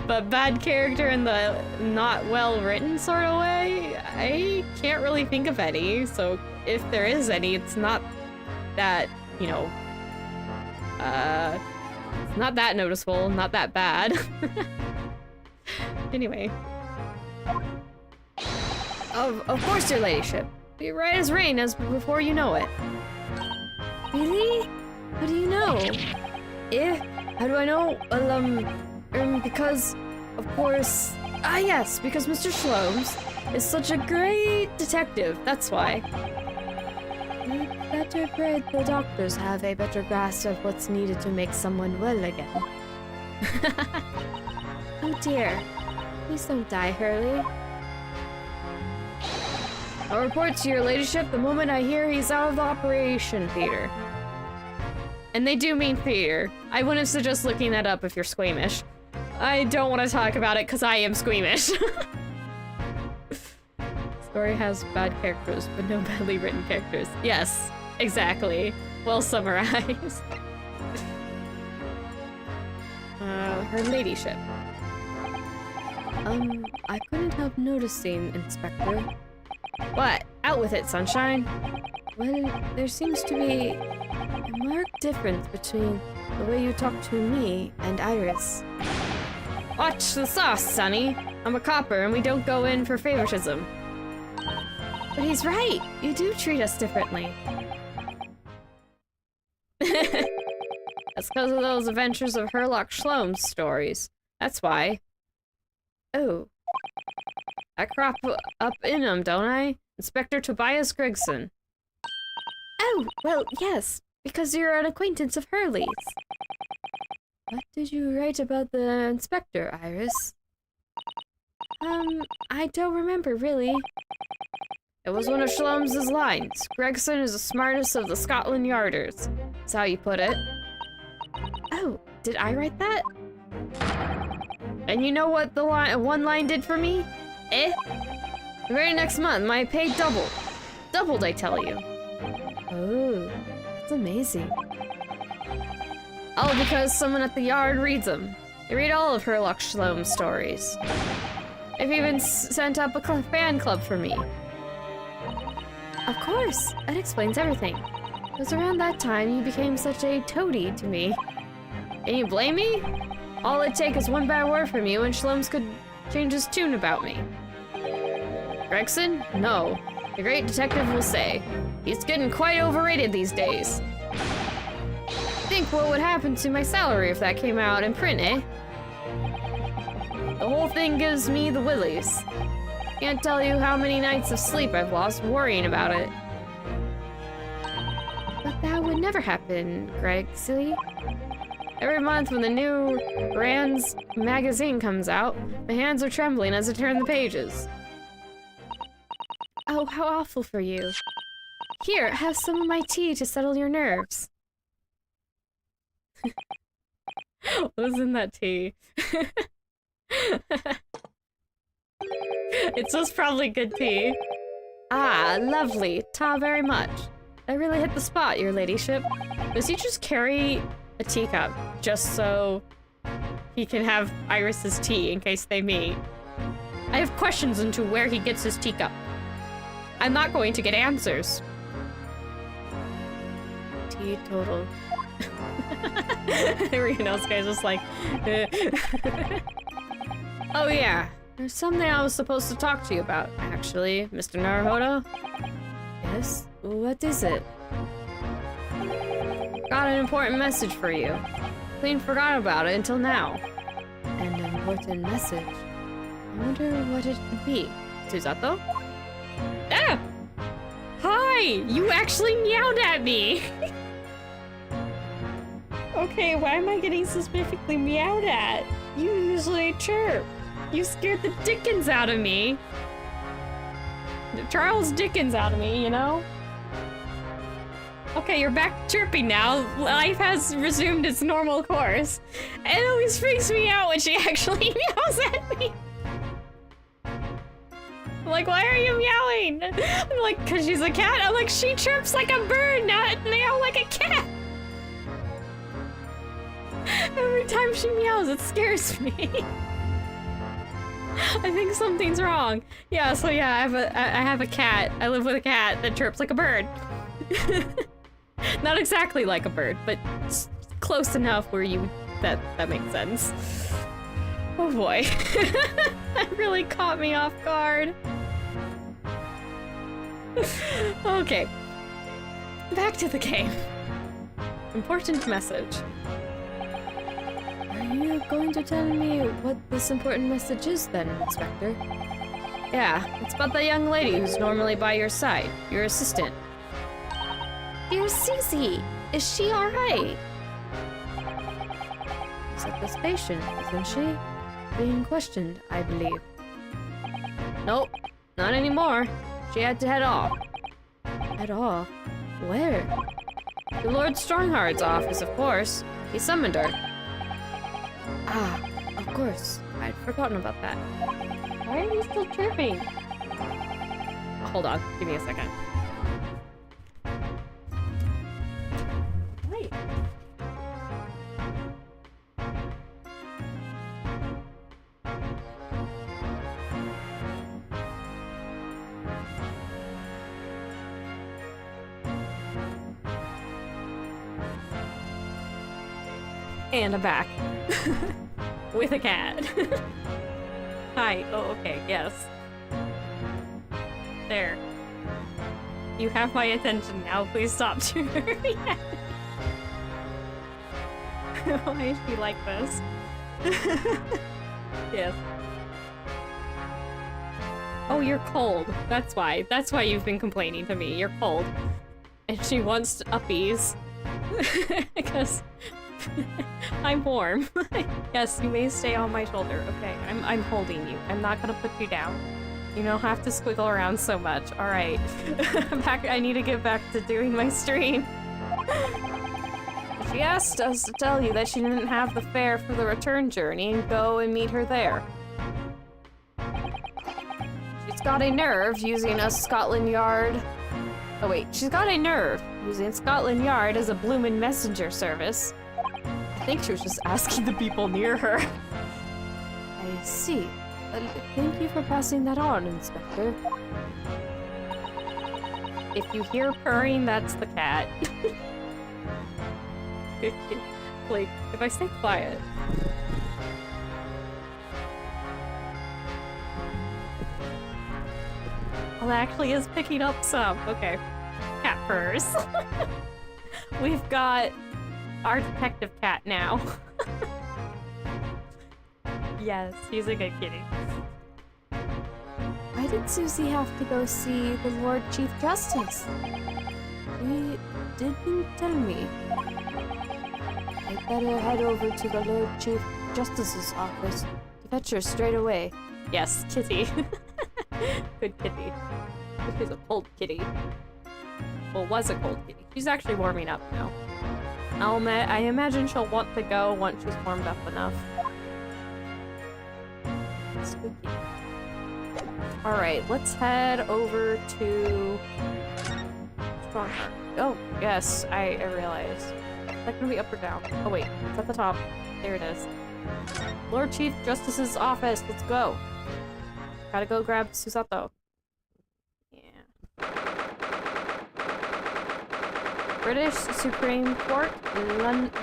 But bad character in the not well written sort of way, I can't really think of any. So if there is any, it's not that, you know, it's not that noticeable, not that bad. Anyway. Of course, your ladyship. Be right as rain as before you know it. Really? How do you know? How do I know? Well, because, of course... Ah, yes, because Mr. Shlomes is such a great detective, that's why. You'd better pray the doctors have a better grasp of what's needed to make someone well again. Oh dear. Please don't die, Hurley. I'll report to your ladyship the moment I hear he's out of the operation theater. And they do mean theater. I wouldn't suggest looking that up if you're squeamish. I don't want to talk about it because I am squeamish. Story has bad characters, but no badly written characters. Yes, exactly. Well summarized. Her ladyship. I couldn't help noticing, Inspector. What? Out with it, sunshine. Well, there seems to be a marked difference between the way you talk to me and Iris. Watch the sauce, Sonny. I'm a copper and we don't go in for favoritism. But he's right. You do treat us differently. That's because of those adventures of Herlock Sholmes stories. That's why. Oh. I crop up in them, don't I? Inspector Tobias Gregson. Oh, well, yes. Because you're an acquaintance of Hurley's. What did you write about the inspector, Iris? I don't remember, really. It was one of Sholmes' lines. Gregson is the smartest of the Scotland Yarders. That's how you put it. Oh, did I write that? And you know what the one line did for me? The very next month, my pay doubled. Doubled, I tell you. Oh, that's amazing. All because someone at the yard reads them. They read all of Herlock Sholmes stories. They've even sent up a fan club for me. Of course, that explains everything. It was around that time you became such a toady to me. Can you blame me? All it takes is one bad word from you and Sholmes could change his tune about me. Gregson? No. The great detective will say. He's getting quite overrated these days. Think what would happen to my salary if that came out in print, eh? The whole thing gives me the willies. Can't tell you how many nights of sleep I've lost worrying about it. But that would never happen, Greg, silly. Every month when the new Rand's magazine comes out, my hands are trembling as I turn the pages. Oh, how awful for you. Here, have some of my tea to settle your nerves. What was in that tea? It's just probably good tea. Ah, lovely. Ta very much. I really hit the spot, your ladyship. Does he just carry a teacup just so he can have Iris's tea in case they meet? I have questions into where he gets his teacup. I'm not going to get answers. Teetotal. Everyone else guy's just like, oh yeah, there's something I was supposed to talk to you about, actually, Mr. Naruhodo. Yes? What is it? Got an important message for you. Clean forgot about it until now. An important message? I wonder what it could be. Susato? Ah! Hi! You actually meowed at me! Okay, why am I getting specifically meowed at? You usually chirp. You scared the dickens out of me. Charles Dickens out of me, you know? Okay, you're back to chirping now. Life has resumed its normal course. It always freaks me out when she actually meows at me. I'm like, why are you meowing? I'm like, cause she's a cat? I'm like, she chirps like a bird, not meow like a cat. Every time she meows, it scares me. I think something's wrong. Yeah, so yeah, I have a cat. I live with a cat that chirps like a bird. Not exactly like a bird, but close enough where that makes sense. Oh boy. That really caught me off guard. Okay. Back to the game. Important message. Are you going to tell me what this important message is then, Inspector? Yeah, it's about the young lady who's normally by your side, your assistant. Dear Susie, is she alright? She's at this patient, isn't she? Being questioned, I believe. Nope, not anymore. She had to head off. Head off? Where? The Lord Strongheart's office, of course. He summoned her. Ah, of course. I'd forgotten about that. Why are you still chirping? Hold on, give me a second. Wait. And I'm back. With a cat. Hi. Oh, okay. Yes. There. You have my attention now. Please stop chirping at me. Why is she like this? Yes. Oh, you're cold. That's why. That's why you've been complaining to me. You're cold. And she wants uppies. Because I'm warm. Yes, you may stay on my shoulder. Okay, I'm holding you. I'm not gonna put you down. You don't have to squiggle around so much. All right. I need to get back to doing my stream. She asked us to tell you that she didn't have the fare for the return journey and go and meet her there. She's got a nerve using a Scotland Yard. Oh wait, she's got a nerve using Scotland Yard as a bloomin' messenger service. I think she was just asking the people near her. I see. Thank you for passing that on, Inspector. If you hear purring, that's the cat. Like, if I stay quiet. Well, that actually is picking up some. Okay. Cat purrs. We've got our detective cat now. Yes, he's a good kitty. Why did Susie have to go see the Lord Chief Justice? He didn't tell me. I'd better head over to the Lord Chief Justice's office to fetch her straight away. Yes, kitty. Good kitty. She's a cold kitty. Well, was a cold kitty. She's actually warming up now. I imagine she'll want to go once she's warmed up enough. Spooky. Alright, let's head over to Strongheart. Oh, yes, I realized. Is that gonna be up or down? Oh wait, it's at the top. There it is. Lord Chief Justice's office, let's go. Gotta go grab Susato. Yeah. British Supreme Court,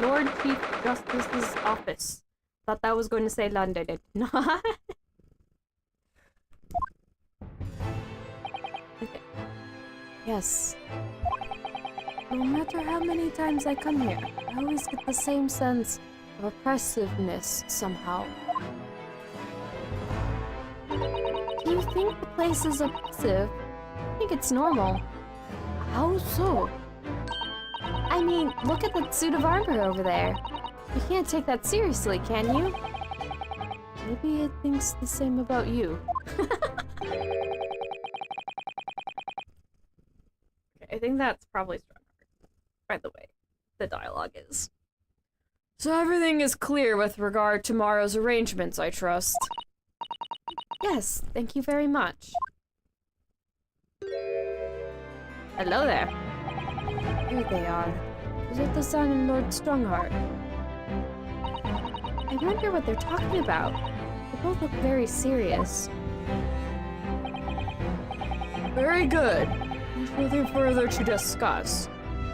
Lord Chief Justice's office. Thought that was going to say London, it did not. Okay. Yes. No matter how many times I come here, I always get the same sense of oppressiveness somehow. Do you think the place is oppressive? I think it's normal. How so? I mean, look at that suit of armor over there. You can't take that seriously, can you? Maybe it thinks the same about you. Okay, I think that's probably Strongheart. By the way, the dialogue is. So everything is clear with regard to tomorrow's arrangements, I trust. Yes, thank you very much. Hello there. Here they are. Susato-san and Lord Strongheart. I wonder what they're talking about. They both look very serious. Very good. There's nothing further to discuss.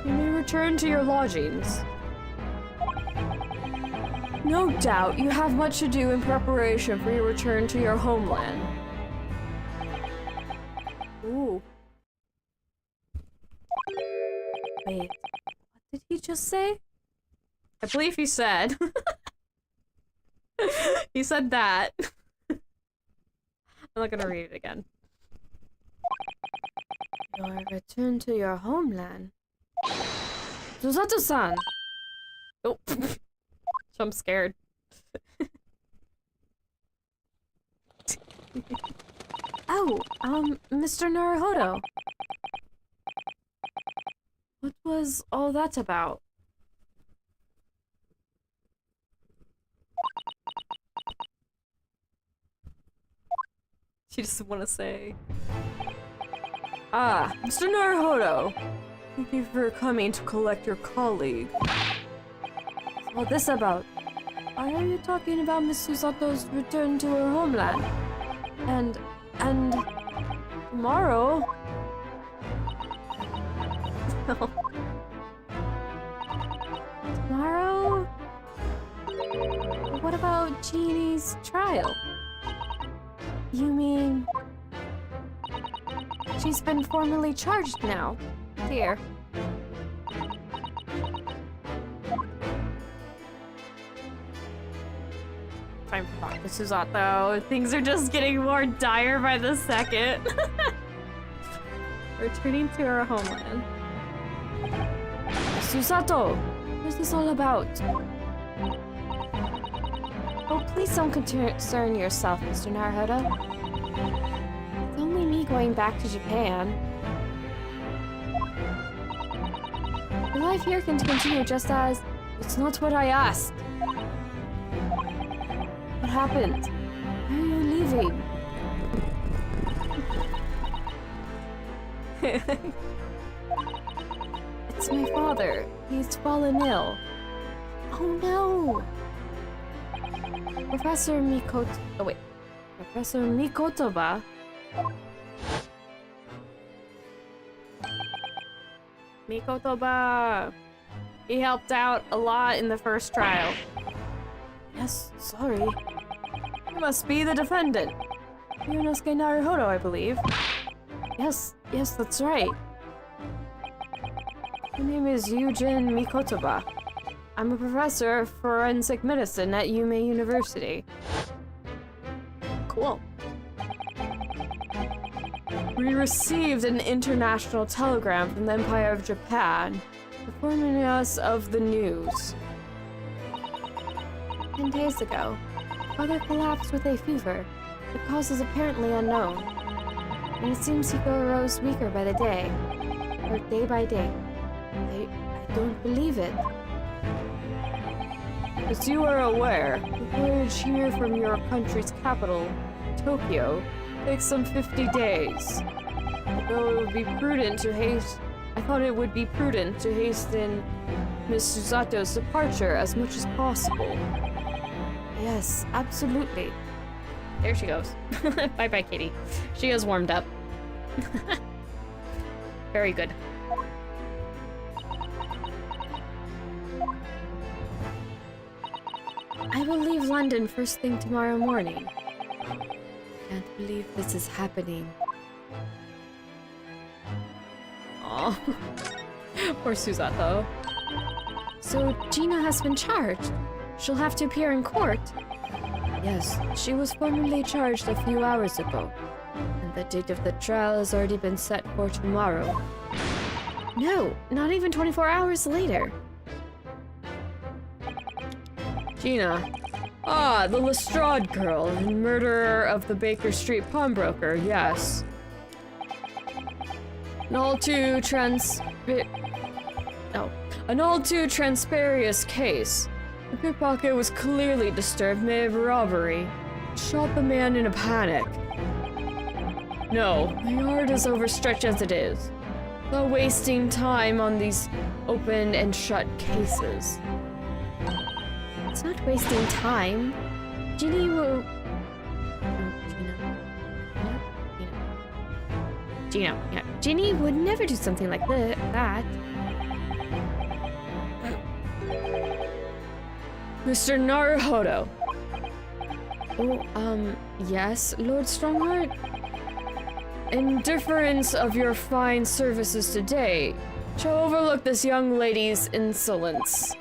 You may return to your lodgings. No doubt you have much to do in preparation for your return to your homeland. Ooh. Wait, what did he just say? I believe he said. He said that. I'm not gonna read it again. Your return to your homeland. Susato-san! Oh. I'm scared. Oh, Mr. Naruhodo. What was all that about? She doesn't want to say. Ah, Mr. Naruhodo. Thank you for coming to collect your colleague. What's all this about? Why are you talking about Miss Susato's return to her homeland? And tomorrow? Tomorrow? What about Jeannie's trial? You mean... she's been formally charged now? Dear. Time to talk to Susato. Things are just getting more dire by the second. Returning to our homeland. Susato! What's this all about? Oh, please don't concern yourself, Mr. Naruhodo. It's only me going back to Japan. Your life here can continue just as... It's not what I asked. What happened? Why are you leaving? It's my father. He's fallen ill. Oh no! Professor Mikotoba. Mikotoba! He helped out a lot in the first trial. Yes, sorry. You must be the defendant. Ryunosuke Naruhodo, I believe. Yes, that's right. My name is Yujin Mikotoba. I'm a professor of forensic medicine at Yume University. Cool. We received an international telegram from the Empire of Japan, informing us of the news. 10 days ago, Father collapsed with a fever. The cause is apparently unknown, and it seems he grows weaker by the day, or day by day. I don't believe it. As you are aware, the voyage here from your country's capital, Tokyo, Take some 50 days. Though it would be prudent to haste... I thought it would be prudent to hasten Miss Susato's departure as much as possible. Yes, absolutely. There she goes. Bye-bye, Kitty. She has warmed up. Very good. I will leave London first thing tomorrow morning. Can't believe this is happening. Oh, poor Susato. So Gina has been charged. She'll have to appear in court. Yes, she was formally charged a few hours ago. And the date of the trial has already been set for tomorrow. No, not even 24 hours later. Gina. Ah, the Lestrade girl, and murderer of the Baker Street pawnbroker, yes. An all too transparent case. The pickpocket was clearly disturbed, made of robbery. Shot the man in a panic. No, the yard is overstretched as it is. Without wasting time on these open and shut cases. It's not wasting time. Ginny will... Gina. Ginny would never do something like that. Mr. Naruhodo. Oh, yes, Lord Strongheart? In deference of your fine services today, shall overlook this young lady's insolence.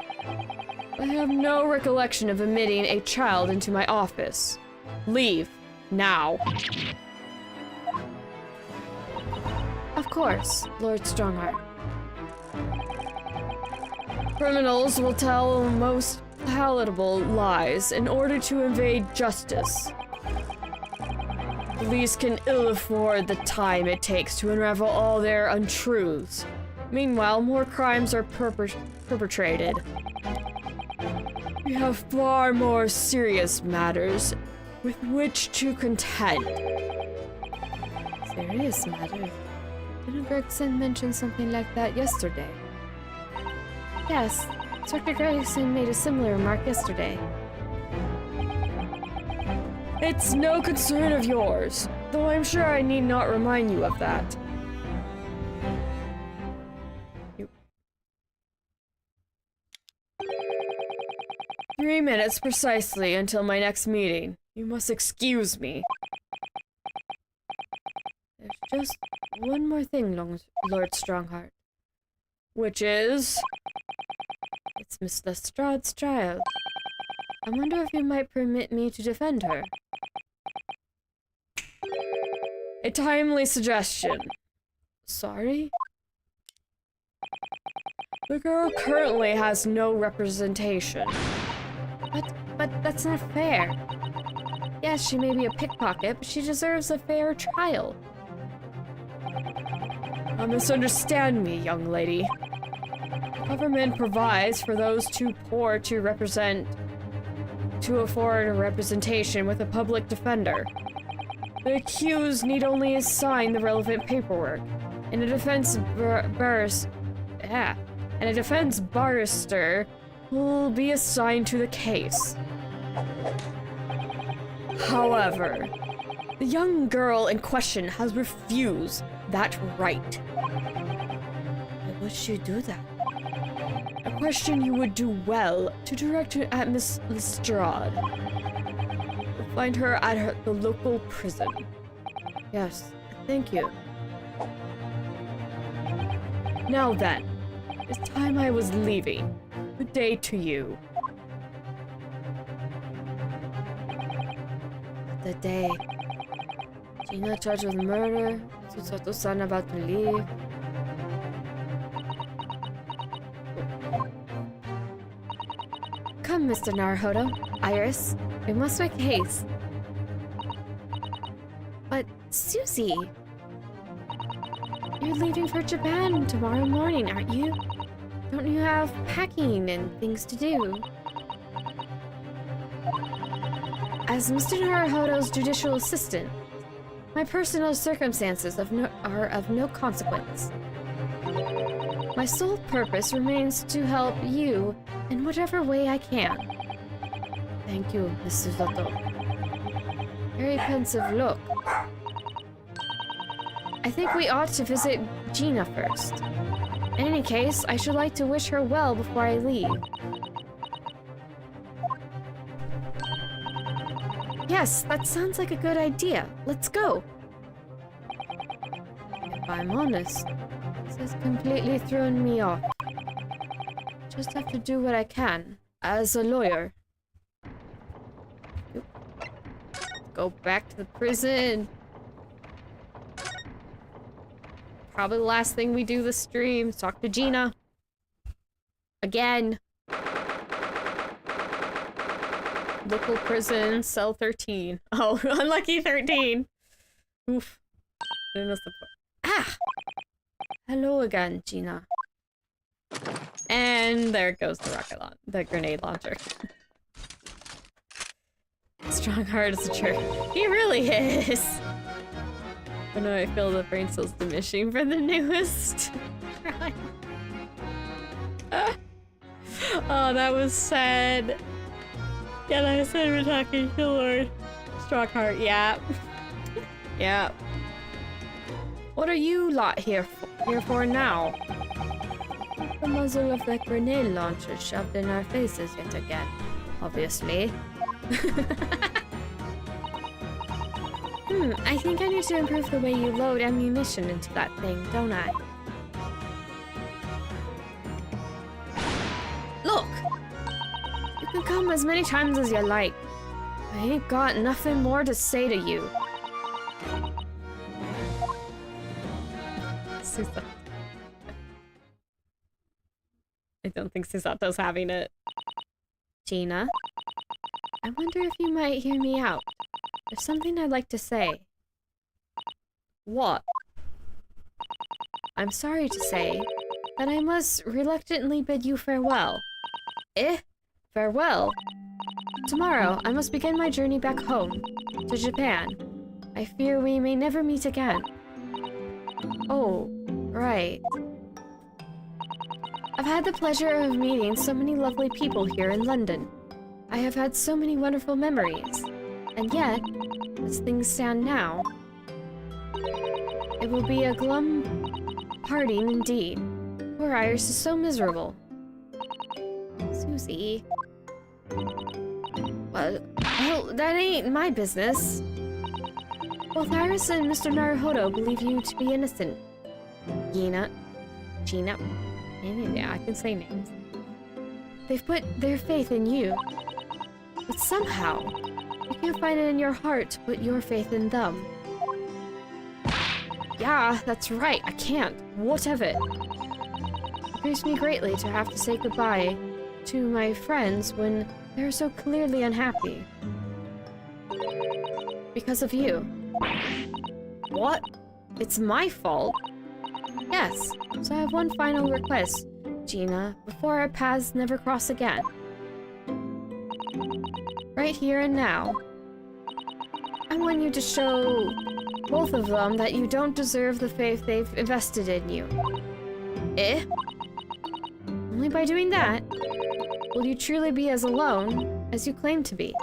I have no recollection of admitting a child into my office. Leave. Now. Of course, Lord Strongheart. Criminals will tell most palatable lies in order to evade justice. Police can ill afford the time it takes to unravel all their untruths. Meanwhile, more crimes are perpetrated. We have far more serious matters with which to contend. Serious matters? Didn't Gregson mention something like that yesterday? Yes, Dr. Gregson made a similar remark yesterday. It's no concern of yours, though I'm sure I need not remind you of that. 3 minutes precisely until my next meeting. You must excuse me. There's just one more thing, Lord Strongheart. Which is... It's Miss Lestrade's child. I wonder if you might permit me to defend her. A timely suggestion. Sorry? The girl currently has no representation. But that's not fair. Yes, she may be a pickpocket, but she deserves a fair trial. Misunderstand me, young lady. The government provides for those too poor to afford a representation with a public defender. The accused need only sign the relevant paperwork, and a defense barrister will be assigned to the case. However, the young girl in question has refused that right. Why would she do that? A question you would do well to direct at Miss Lestrade. You'll find her at the local prison. Yes, thank you. Now then, it's time I was leaving. Good day to you. The day. Gina charged with murder. Susato-san about to leave. Come, Mr. Naruhodo. Iris, we must make haste. But, Susie... You're leaving for Japan tomorrow morning, aren't you? Don't you have packing and things to do? As Mr. Naruhodo's judicial assistant, My personal circumstances are of no consequence. My sole purpose remains to help you in whatever way I can. Thank you, Mr. Zotto. Very pensive look. I think we ought to visit Gina first. In any case, I should like to wish her well before I leave. Yes, that sounds like a good idea. Let's go. If I'm honest, this has completely thrown me off. Just have to do what I can, as a lawyer. Go back to the prison. Probably the last thing we do this stream is talk to Gina. Again. Local prison, cell 13. Oh, unlucky 13. Oof. Didn't miss the point. Ah! Hello again, Gina. And there goes the grenade launcher. Strong heart is a jerk. He really is. Oh no, I feel the brain cells diminishing for the newest. Oh, that was sad. Yeah, that was sad. We're talking to Lord. Strong heart, yeah. Yeah. What are you lot here for now? The muzzle of that grenade launcher shoved in our faces yet again. Obviously. I think I need to improve the way you load ammunition into that thing, don't I? Look! You can come as many times as you like. I ain't got nothing more to say to you. Susato. I don't think Susato's having it. Gina? I wonder if you might hear me out. There's something I'd like to say. What? I'm sorry to say that I must reluctantly bid you farewell. Eh? Farewell? Tomorrow, I must begin my journey back home, to Japan. I fear we may never meet again. Oh, right. I've had the pleasure of meeting so many lovely people here in London. I have had so many wonderful memories. And yet, as things stand now, it will be a glum parting indeed. Poor Iris is so miserable. Susie. Well, that ain't my business. Both Iris and Mr. Naruhodo believe you to be innocent. Gina. Yeah, I can say names. They've put their faith in you. But somehow, you can't find it in your heart to put your faith in them. Yeah, that's right, I can't. What of it? It grieves me greatly to have to say goodbye to my friends when they're so clearly unhappy. Because of you. What? It's my fault? Yes, so I have one final request, Gina, before our paths never cross again. Right here and now. I want you to show both of them that you don't deserve the faith they've invested in you. Eh? Only by doing that will you truly be as alone as you claim to be.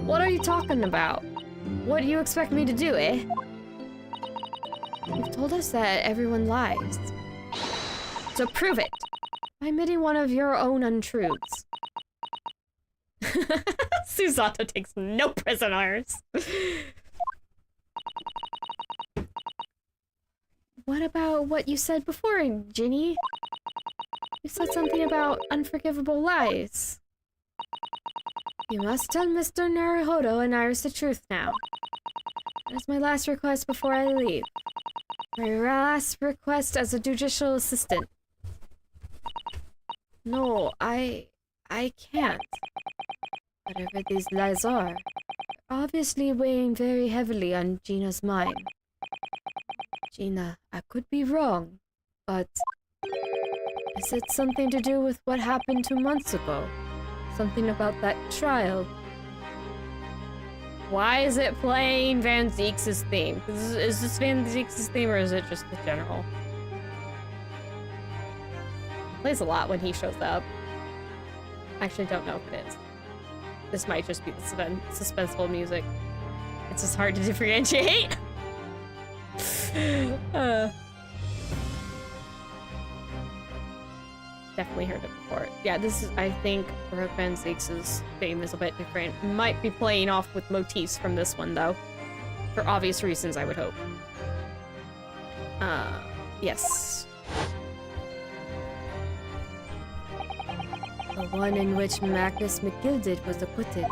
What are you talking about? What do you expect me to do, eh? You've told us that everyone lies. So prove it! By admitting one of your own untruths. Susato takes no prisoners! What about what you said before, Ginny? You said something about unforgivable lies. You must tell Mr. Naruhodo and Iris the truth now. That's my last request before I leave. My last request as a judicial assistant. No, I can't. Whatever these lies are, obviously weighing very heavily on Gina's mind. Gina, I could be wrong, but is it something to do with what happened 2 months ago? Something about that trial? Why is it playing Van Zeeks' theme? Is this Van Zeeks' theme or is it just the general? It plays a lot when he shows up. I actually don't know if it is. This might just be the suspenseful music. It's just hard to differentiate. Definitely heard it before. Yeah, this is, I think, Baroque Van Zeeks' theme is a bit different. Might be playing off with motifs from this one, though. For obvious reasons, I would hope. Yes. The one in which Magnus McGilded was acquitted.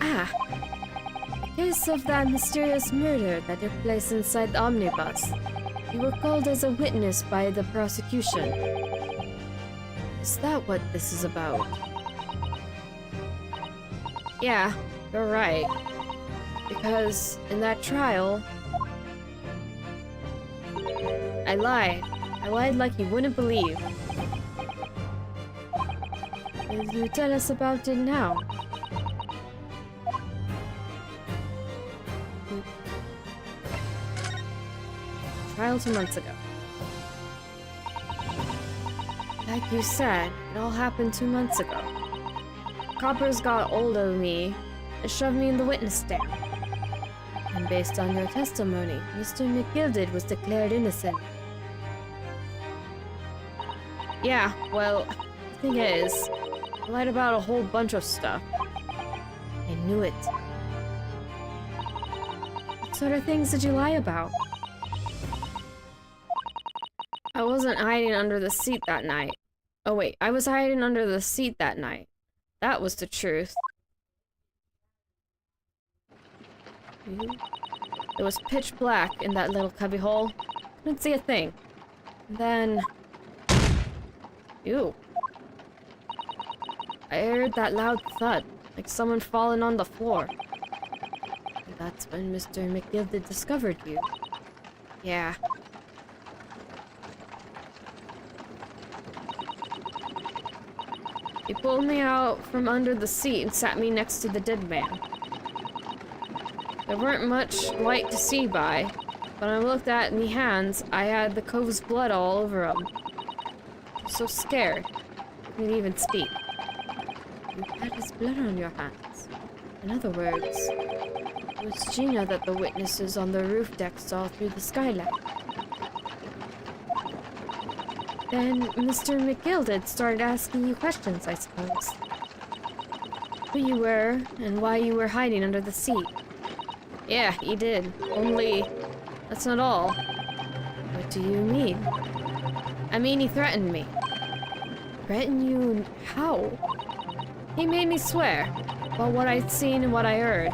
Ah! The case of that mysterious murder that took place inside the omnibus. You were called as a witness by the prosecution. Is that what this is about? Yeah, you're right. Because in that trial, I lied. I lied like you wouldn't believe. Will you tell us about it now? Trial 2 months ago. Like you said, it all happened 2 months ago. Coppers got hold of me and shoved me in the witness stand. And based on your testimony, Mr. McGilded was declared innocent. Yeah, well, the thing is, I lied about a whole bunch of stuff. I knew it. What sort of things did you lie about? I wasn't hiding under the seat that night. Oh wait, I was hiding under the seat that night. That was the truth. It was pitch black in that little cubbyhole. Couldn't see a thing. And then... Ew. I heard that loud thud, like someone falling on the floor. And that's when Mr. McGilded discovered you. Yeah. He pulled me out from under the seat and sat me next to the dead man. There weren't much light to see by, but when I looked at me hands, I had the cove's blood all over them. I was so scared. I couldn't even speak. You had his blood on your hands. In other words, it was Gina that the witnesses on the roof deck saw through the skylight. Then Mr. McGilded started asking you questions, I suppose. Who you were, and why you were hiding under the seat. Yeah, he did. Only, that's not all. What do you mean? I mean, he threatened me. Threaten you? How? He made me swear about what I'd seen and what I heard.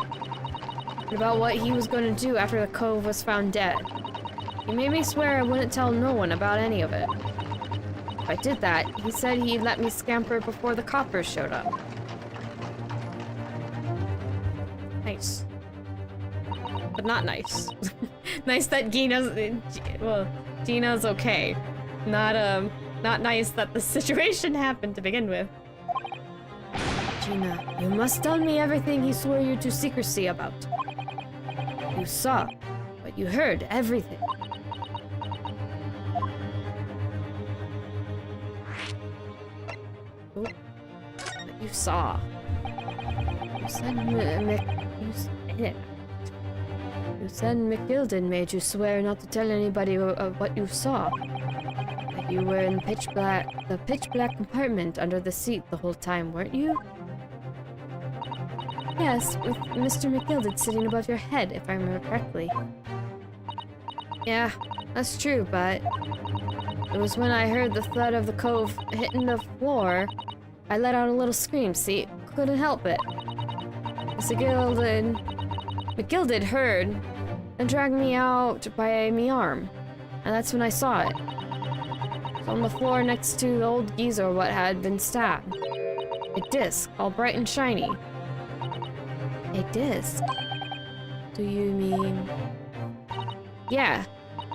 And about what he was going to do after the cove was found dead. He made me swear I wouldn't tell no one about any of it. If I did that, he said he'd let me scamper before the coppers showed up. Nice. But not nice. Nice that Gina's okay. Not nice that the situation happened to begin with. Gina, you must tell me everything he swore you to secrecy about. You saw, but you heard everything. Oh, but you saw. You said You said McGilded made you swear not to tell anybody what you saw. That you were in the pitch black compartment under the seat the whole time, weren't you? Yes, with Mr. McGilded sitting above your head, if I remember correctly. Yeah, that's true, but it was when I heard the thud of the cove hitting the floor, I let out a little scream, see? Couldn't help it. McGilded heard and dragged me out by me arm, and that's when I saw it. It was on the floor next to the old geezer what had been stabbed. A disc, all bright and shiny. A disc? Do you mean... Yeah,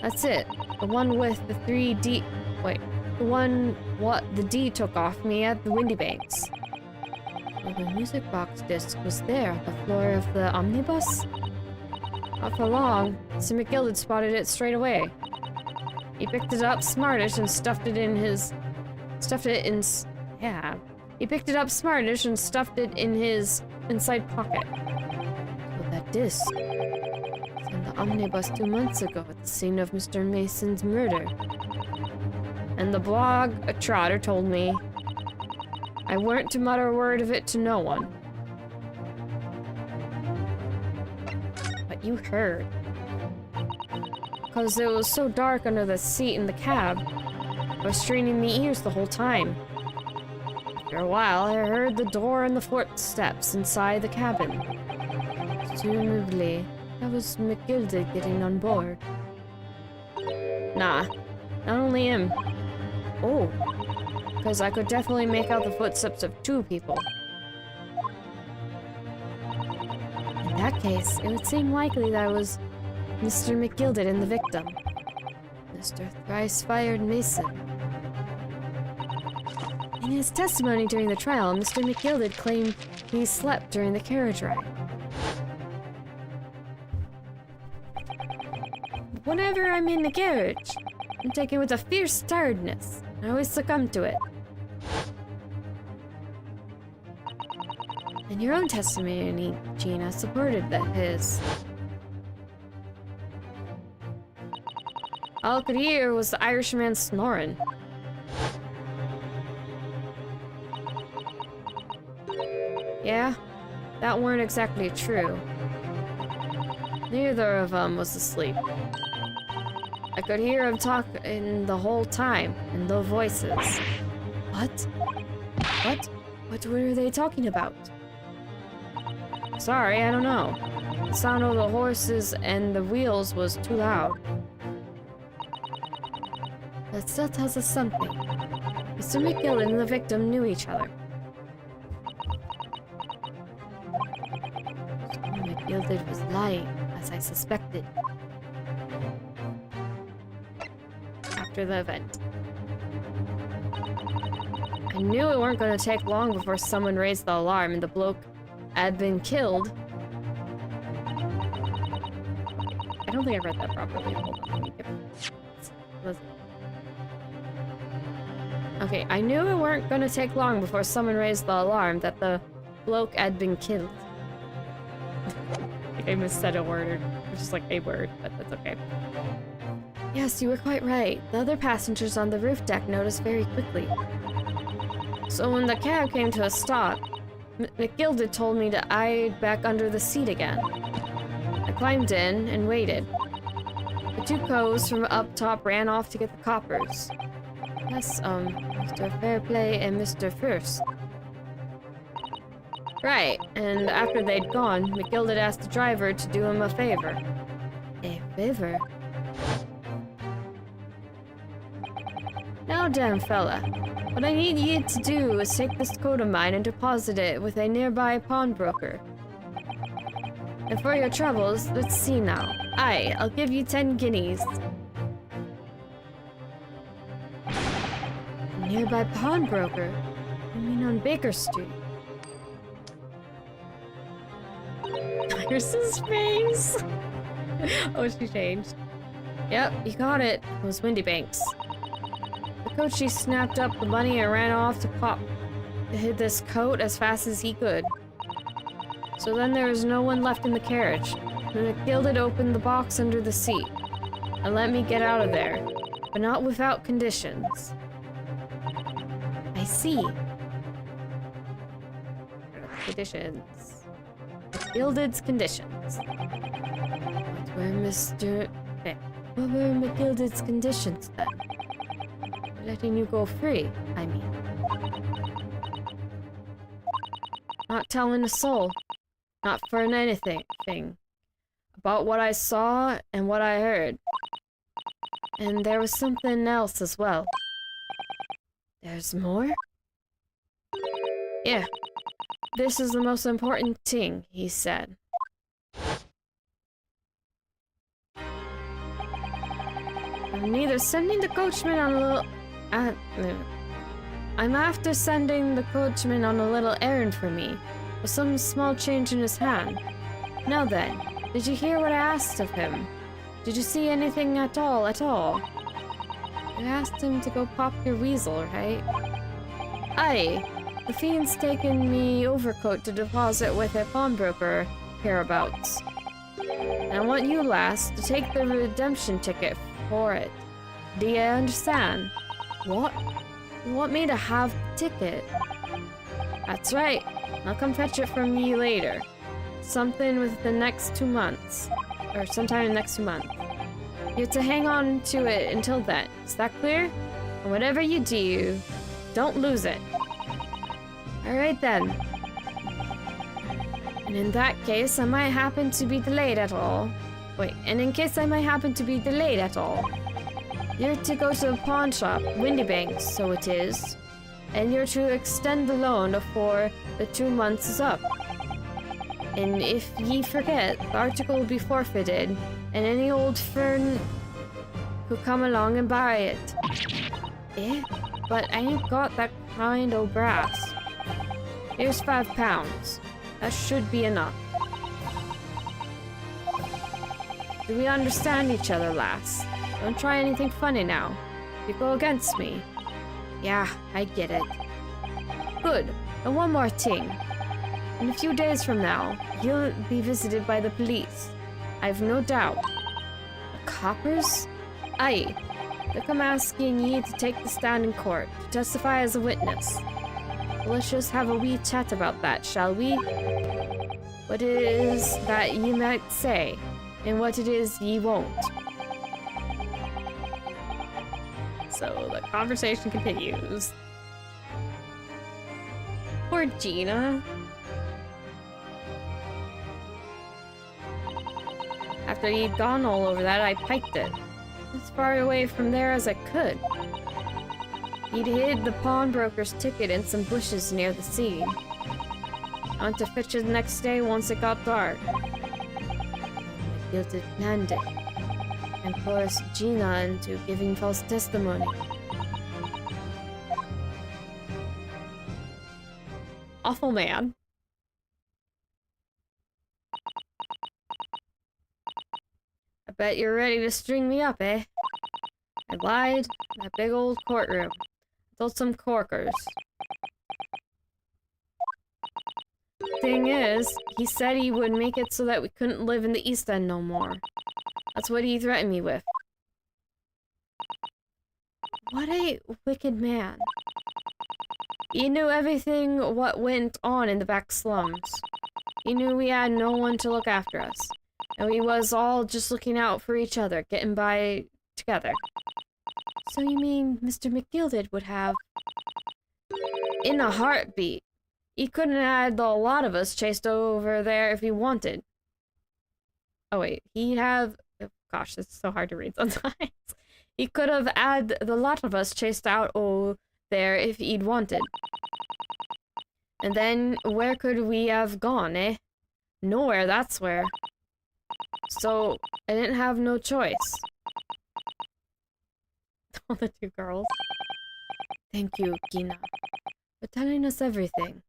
that's it. The one with the 3D... Wait, the one what the D took off me at the Windibanks. The the music box disc was there on the floor of the omnibus. Not for long, Mr. McGill spotted it straight away. He picked it up smartish and stuffed it in his inside pocket. So that disc was in the omnibus 2 months ago at the scene of Mr. Mason's murder. And the blog a trotter told me I weren't to mutter a word of it to no one. But you heard. Because it was so dark under the seat in the cab, I was straining my ears the whole time. After a while, I heard the door and the footsteps inside the cabin. Presumably, that was McGilda getting on board. Nah, not only him. Oh, because I could definitely make out the footsteps of 2 people. In that case, it would seem likely that I was Mr. McGilded and the victim. Mr. Thrice-Fired Mason. In his testimony during the trial, Mr. McGilded claimed he slept during the carriage ride. Whenever I'm in the carriage, I'm taken with a fierce tiredness. I always succumb to it. And your own testimony, Gina, supported that his. All I could hear was the Irishman snoring. Yeah, that weren't exactly true. Neither of them was asleep. I could hear him talking the whole time, in low voices. What? What? What were they talking about? Sorry, I don't know. The sound of the horses and the wheels was too loud. That still tells us something. Mr. McGill and the victim knew each other. What McGill did was lying, as I suspected. After the event. I knew it weren't going to take long before someone raised the alarm and the bloke had been killed. I don't think I read that properly. Hold on, let me get... Okay, I knew it weren't going to take long before someone raised the alarm that the bloke had been killed. I think I missaid a word, or just like a word, but that's okay. Yes, you were quite right. The other passengers on the roof deck noticed very quickly. So when the cab came to a stop, McGilded told me to hide back under the seat again. I climbed in and waited. The 2 coves from up top ran off to get the coppers. Yes, Mr. Fairplay and Mr. First. Right, and after they'd gone, McGilded asked the driver to do him a favor. A favor? Now, damn fella, what I need you to do is take this coat of mine and deposit it with a nearby pawnbroker. And for your troubles, let's see now. I'll give you 10 guineas. A nearby pawnbroker? You mean on Baker Street? Iris's face! Oh, she changed. Yep, you got it. It was Windibank's. The coachee snapped up the money and ran off to hid this coat as fast as he could. So then there was no one left in the carriage. And McGilded opened the box under the seat and let me get out of there, but not without conditions. I see. Conditions. McGilded's conditions. What were McGilded's conditions then? Letting you go free, I mean. Not telling a soul. Not for anything. About what I saw and what I heard. And there was something else as well. There's more? Yeah. This is the most important thing, he said. I'm neither sending the coachman on a little... I'm after sending the coachman on a little errand for me, with some small change in his hand. Now then, did you hear what I asked of him? Did you see anything at all, You asked him to go pop your weasel, right? Aye. The fiend's taken me overcoat to deposit with a pawnbroker hereabouts. And I want you, lass, to take the redemption ticket for it. Do you understand? What? You want me to have the ticket? That's right. I'll come fetch it from you later. Something with the next 2 months. Or sometime in the next 2 months. You have to hang on to it until then. Is that clear? And whatever you do, don't lose it. Alright then. And in that case, I might happen to be delayed at all. Wait, and in case I might happen to be delayed at all, you're to go to the pawn shop, Windibank, so it is. And you're to extend the loan before the 2 months is up. And if ye forget, the article will be forfeited, and any old fern could come along and buy it. Eh? But I ain't got that kind o' brass. Here's £5. That should be enough. Do we understand each other, lass? Don't try anything funny now. You go against me. Yeah, I get it. Good. And one more thing. In a few days from now, you'll be visited by the police. I've no doubt. The coppers? Aye. They'll come asking ye to take the stand in court, to testify as a witness. So let's just have a wee chat about that, shall we? What it is that ye might say, and what it is ye won't. So the conversation continues. Poor Gina. After he'd gone all over that, I piked it. As far away from there as I could. He'd hid the pawnbroker's ticket in some bushes near the scene. I went to fetch it the next day once it got dark. I guilted planned it, and coerced Gina into giving false testimony. Awful man. I bet you're ready to string me up, eh? I lied in that big old courtroom. I told some corkers. Thing is, he said he would make it so that we couldn't live in the East End no more. That's what he threatened me with. What a wicked man. He knew everything what went on in the back slums. He knew we had no one to look after us. And we was all just looking out for each other, getting by together. So you mean Mr. McGilded would have... In a heartbeat. He couldn't have had a lot of us chased over there if he wanted. Oh wait, he'd have... Oh, gosh, this is so hard to read sometimes. He could have had the lot of us chased out there if he'd wanted. And then where could we have gone, eh? Nowhere, that's where. So, I didn't have no choice. All the two girls. Thank you, Gina, for telling us everything.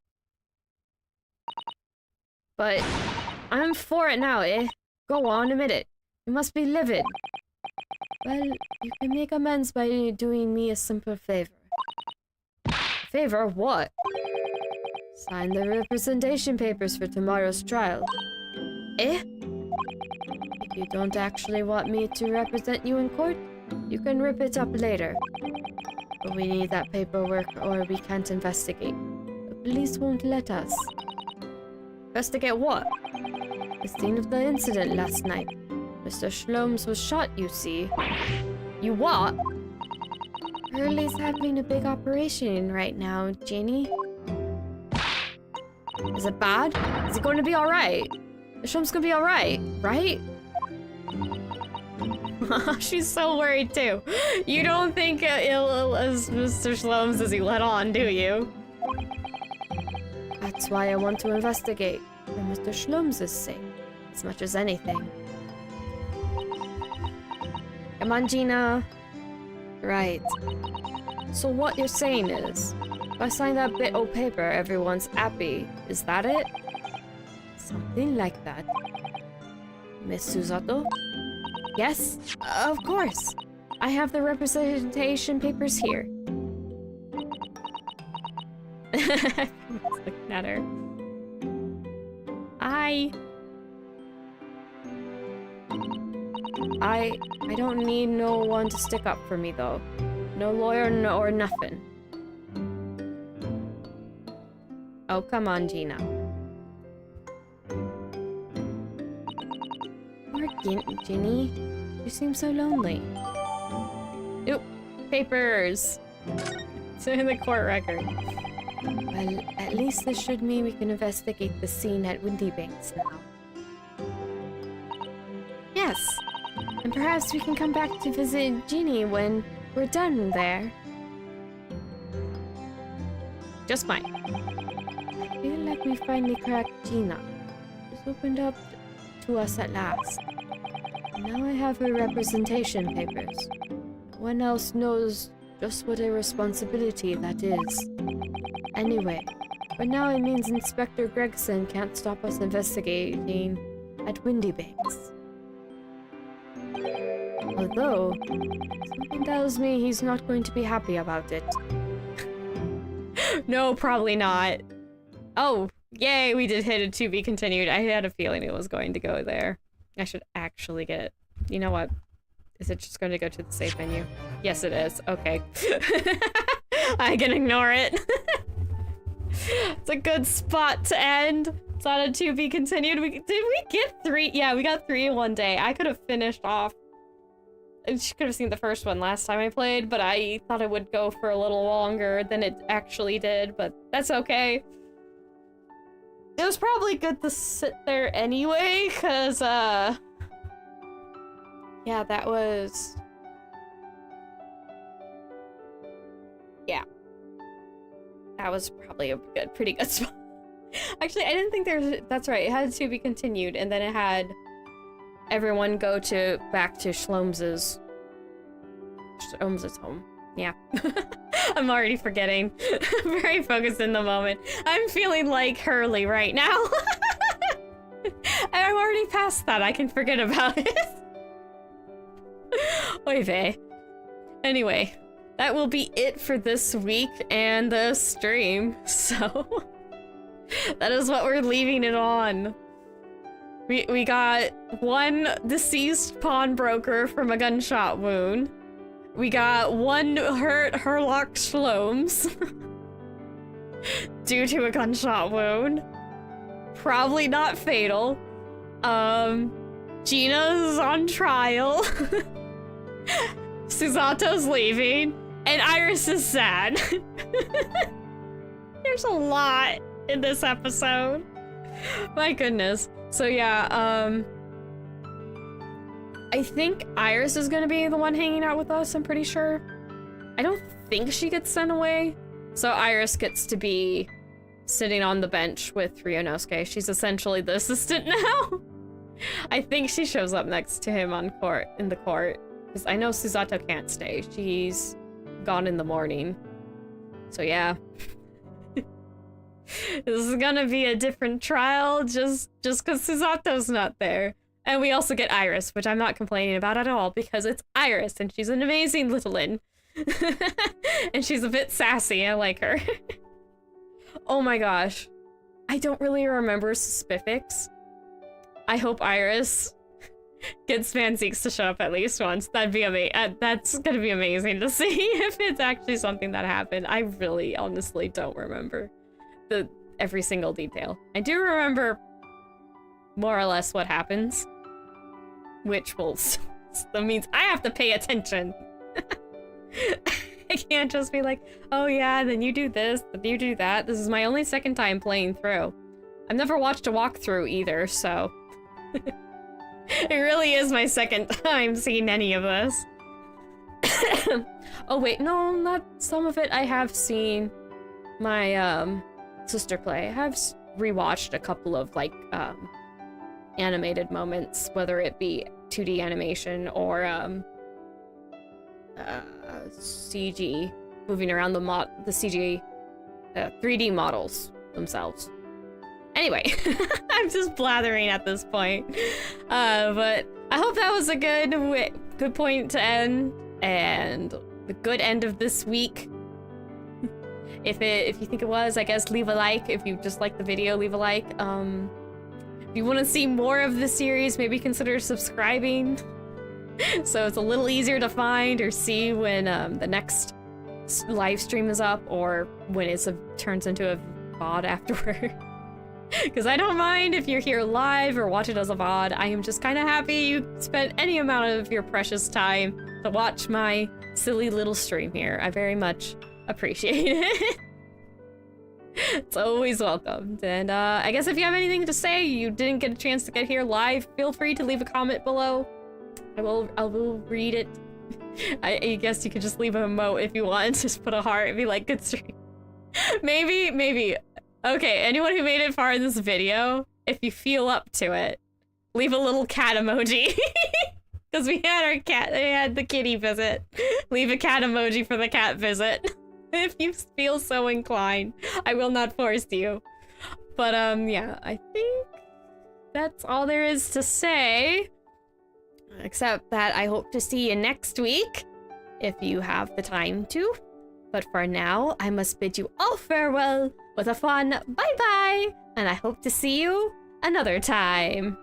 But I'm for it now, eh? Go on, admit it. You must be livid. Well, you can make amends by doing me a simple favor. Favor? What? Sign the representation papers for tomorrow's trial. Eh? If you don't actually want me to represent you in court, you can rip it up later. But we need that paperwork or we can't investigate. The police won't let us. Investigate what? The scene of the incident last night. Mr. Shlomes was shot, you see. You what? Hurley's having a big operation right now, Jenny. Is it bad? Is it going to be alright? The Shlomes gonna be alright, right? She's so worried too. You don't think ill as Mr. Shlomes as he let on, do you? That's why I want to investigate, for Mr. Shlomes' sake, as much as anything. Come on, Gina. Right. So what you're saying is, If I sign that bit of paper, everyone's happy. Is that it? Something like that. Miss Susato? Yes, of course. I have the representation papers here. Looking at her. I don't need no one to stick up for me though. No lawyer or nothing. Oh, come on, Gina. Poor Ginny. You seem so lonely. Oop, papers. It's in the court record. Well, at least this should mean we can investigate the scene at Windibank now. Yes, and perhaps we can come back to visit Ginny when we're done there. Just fine. I feel like we finally cracked Gina. She's opened up to us at last. Now I have her representation papers. No one else knows just what a responsibility that is. Anyway, for now it means Inspector Gregson can't stop us investigating at Windibanks. Although, something tells me he's not going to be happy about it. No, probably not. Oh, yay, we did hit a to be continued. I had a feeling it was going to go there. I should actually get... You know what? Is it just going to go to the save menu? Yes, it is. Okay. I can ignore it. It's a good spot to end. It's on a to be continued. Did we get 3? Yeah, we got 3 in one day. I could have finished off. I could have seen the first one last time I played, but I thought it would go for a little longer than it actually did, but that's okay. It was probably good to sit there anyway, because, yeah, that was... Yeah. That was probably a pretty good spot. Actually, I didn't think there's... That's right, it had to be continued, and then it had everyone go back to Shlom's home. Yeah. I'm already forgetting. I'm very focused in the moment. I'm feeling like Hurley right now. I'm already past that. I can forget about it. Oy vey. Anyway, that will be it for this week and the stream. So, that is what we're leaving it on. We got one deceased pawnbroker from a gunshot wound. We got one hurt Herlock Shlomes due to a gunshot wound. Probably not fatal. Gina's on trial. Susato's leaving. And Iris is sad. There's a lot in this episode. My goodness. So yeah, I think Iris is gonna be the one hanging out with us, I'm pretty sure. I don't think she gets sent away. So Iris gets to be sitting on the bench with Ryunosuke. She's essentially the assistant now. I think she shows up next to him in the court. Because I know Susato can't stay. She's gone in the morning. So yeah. This is gonna be a different trial just because Susato's not there. And we also get Iris, which I'm not complaining about at all because it's Iris and she's an amazing little in. And she's a bit sassy. I like her. Oh my gosh. I don't really remember specifics. I hope Iris gets Van Zeeks to show up at least once. That'd be amazing. That's gonna be amazing to see if it's actually something that happened. I really honestly don't remember every single detail. I do remember more or less what happens, which that means I have to pay attention. I can't just be like, oh yeah, then you do this, then you do that. This is my only second time playing through. I've never watched a walkthrough either, so it really is my second time seeing any of this. Oh wait, no, not some of it. I have seen my sister play. I have rewatched a couple of like animated moments, whether it be 2D animation or CG, moving around the CG 3D models themselves. Anyway, I'm just blathering at this point. But I hope that was a good point to end, and the good end of this week. If you think it was, I guess leave a like. If you just like the video, leave a like. If you want to see more of the series, maybe consider subscribing, so it's a little easier to find or see when the next live stream is up, or when it turns into a VOD afterward. Because I don't mind if you're here live or watch it as a VOD. I am just kind of happy you spent any amount of your precious time to watch my silly little stream here. I very much appreciate it. It's always welcomed. And I guess if you have anything to say, you didn't get a chance to get here live, feel free to leave a comment below. I will read it. I guess you could just leave a emote if you want. Just put a heart and be like, good stream. Maybe. Okay, anyone who made it far in this video, if you feel up to it, leave a little cat emoji. Because we had the kitty visit. Leave a cat emoji for the cat visit. If you feel so inclined. I will not force you. But yeah, I think that's all there is to say. Except that I hope to see you next week, if you have the time to. But for now, I must bid you all farewell with a fun bye-bye, and I hope to see you another time.